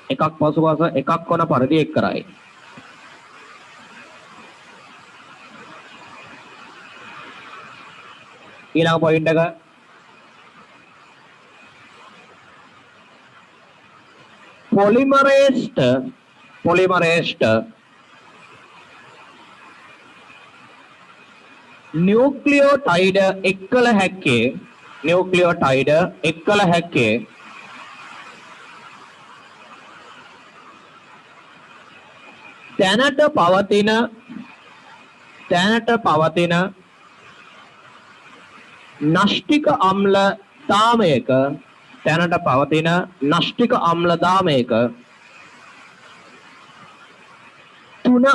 එකක් පසුපස එකක් වන පරිදි එක් කරයි. ඊළඟ පොයින්ට් එක පොලිමරේස්ට නියුක්ලියෝටයිඩ් එක්කල හැක්කේ දැනට පවතින න්‍යෂ්ටික අම්ල දාමයක තුන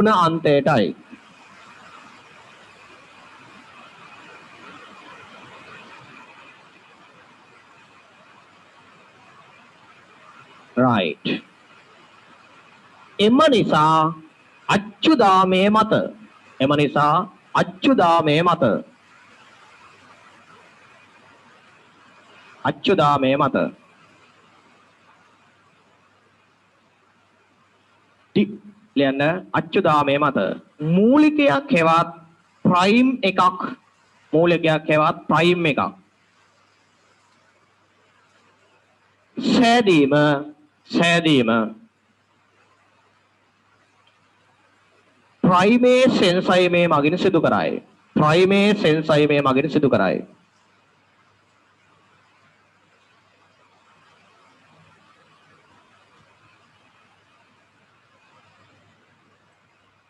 අන්තයටයි. right. එම නිසා අච්චුදාමේ මත ලියන්න අච්චුදාමේ මත මූලිකයක් හෙවත් ප්‍රයිම් එකක් සෑදීම ප්‍රයිමේස් එන්සයිමේ මගින් සිදු කරයි.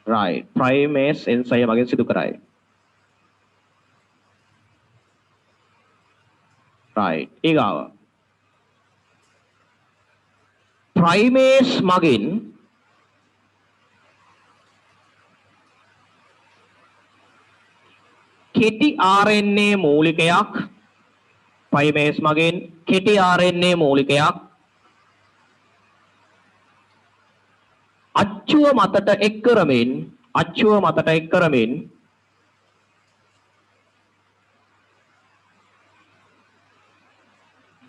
right. ප්‍රයිමේස් එන්සයිම මගින් සිදු කරයි. right. ඊගාව ප්‍රයිමේස් මගින් කෙටි RNA මූලිකයක් අච්චුව මතට එක් කරමින්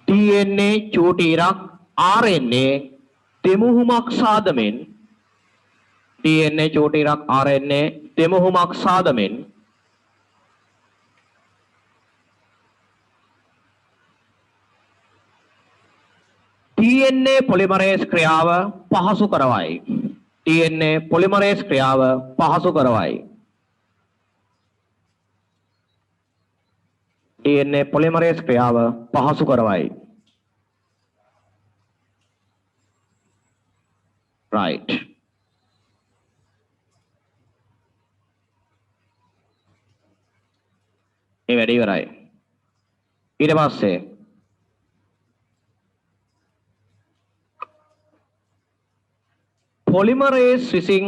DNA චූටි ඉරක් RNA දෙමුහුමක් සාදමින් DNA polymerase ක්‍රියාව පහසු කරවයි. right. ඒ වැඩේ ඉවරයි. ඊට පස්සේ polymerase විසින්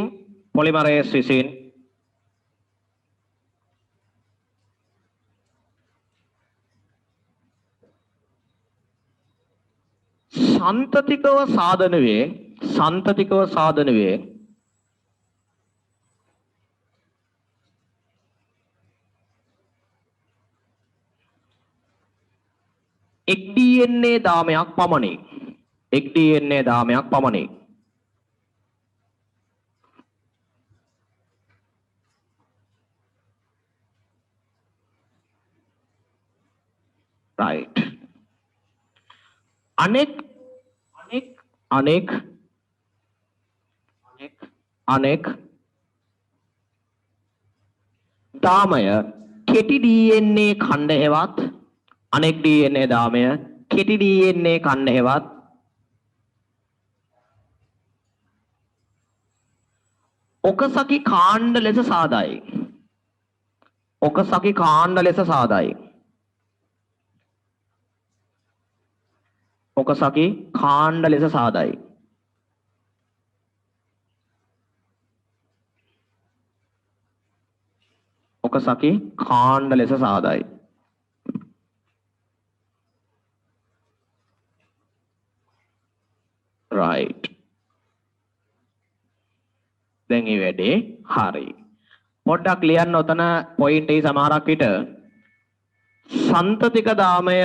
සන්තතිකව සාධන වේ එක් DNA දාමයක් පමණි. එක් DNA දාමයක් පමණි. right. අනෙක් දාමය කෙටි DNA ඛණ්ඩ හෙවත් අනෙක් DNA දාමය කෙටි DNA ඛණ්ඩ හෙවත් ඔකසකි කාණ්ඩ ලෙස සාදයි. ඔකසකි කාණ්ඩ ලෙස සාදයි. ඔකසකි කාණ්ඩ ලෙස සාදයි. ඔකසකි කාණ්ඩ ලෙස සාදයි. right. දැන් මේ වැඩේ හරි. පොඩ්ඩක් ලියන්න ඔතන පොයින්ට් එක සමහරක් විට සන්තතික දාමය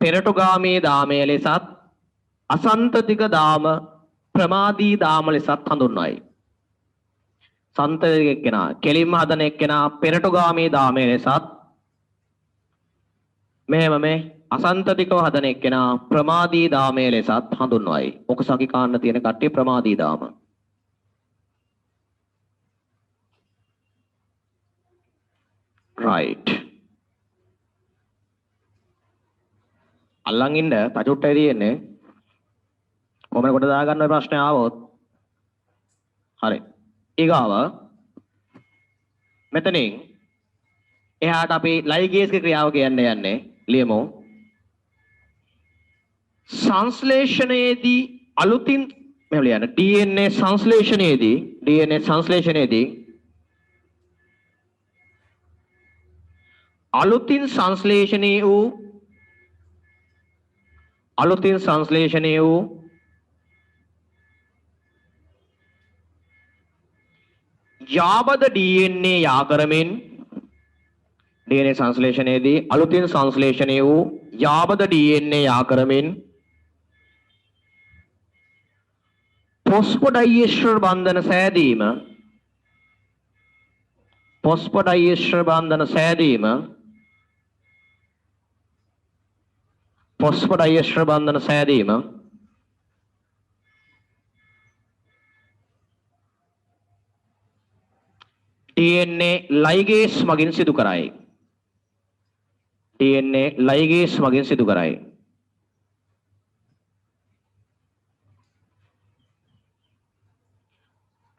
පෙරටුගාමී දාමය ලෙසත් අසන්තතික දාම ප්‍රමාදී දාම ලෙසත් හඳුන්වයි. සන්තතික එක්කෙනා කෙලින්ම හදන එක්කෙනා පෙරටුගාමී දාමය ලෙසත් මෙහෙම මේ අසන්තතිකව හදන එක්කෙනා ප්‍රමාදී දාමය ලෙසත් හඳුන්වයි. ඔකසකි කාණ්ඩ තියෙන කට්ටිය ප්‍රමාදී දාම. right. අල්ලන් ඉන්න තචුට්ටයි තියෙන්නේ. කොහමද කොට දාගන්න ඔය ප්‍රශ්නේ ආවොත්. හරි. ඊගාව මෙතනින් එහාට අපි ලයිගේස්ගේ ක්‍රියාව කියන්න යන්නේ. ලියමු. සංශ්ලේෂණයේදී අලුතින් මෙහෙම ලියන්න. DNA සංශ්ලේෂණයේදී අලුතින් සංශ්ලේෂණය වූ යාබද DNA යා කරමින් DNA සංශ්ලේෂණයේදී අලුතින් සංශ්ලේෂණය වූ යාබද DNA යා කරමින් ෆොස්ෆොඩයිස්ටර් බන්ධන සෑදීම DNA ලයිගේස් මගින් සිදු කරයි.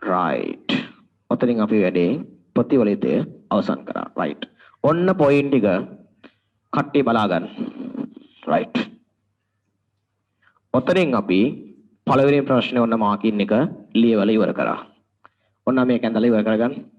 right. ඔතනින් අපි වැඩේ ප්‍රතිවලිතය අවසන් කරා. right. ඔන්න පොයින්ට් ටික කට්ටිය බලා ගන්න. right. ඔතනින් අපි පළවෙනි ප්‍රශ්නේ ඔන්න මාකින් එක ලියවලා ඉවර කරා. ඔන්න මේක ඇඳලා ඉවර කරගන්න.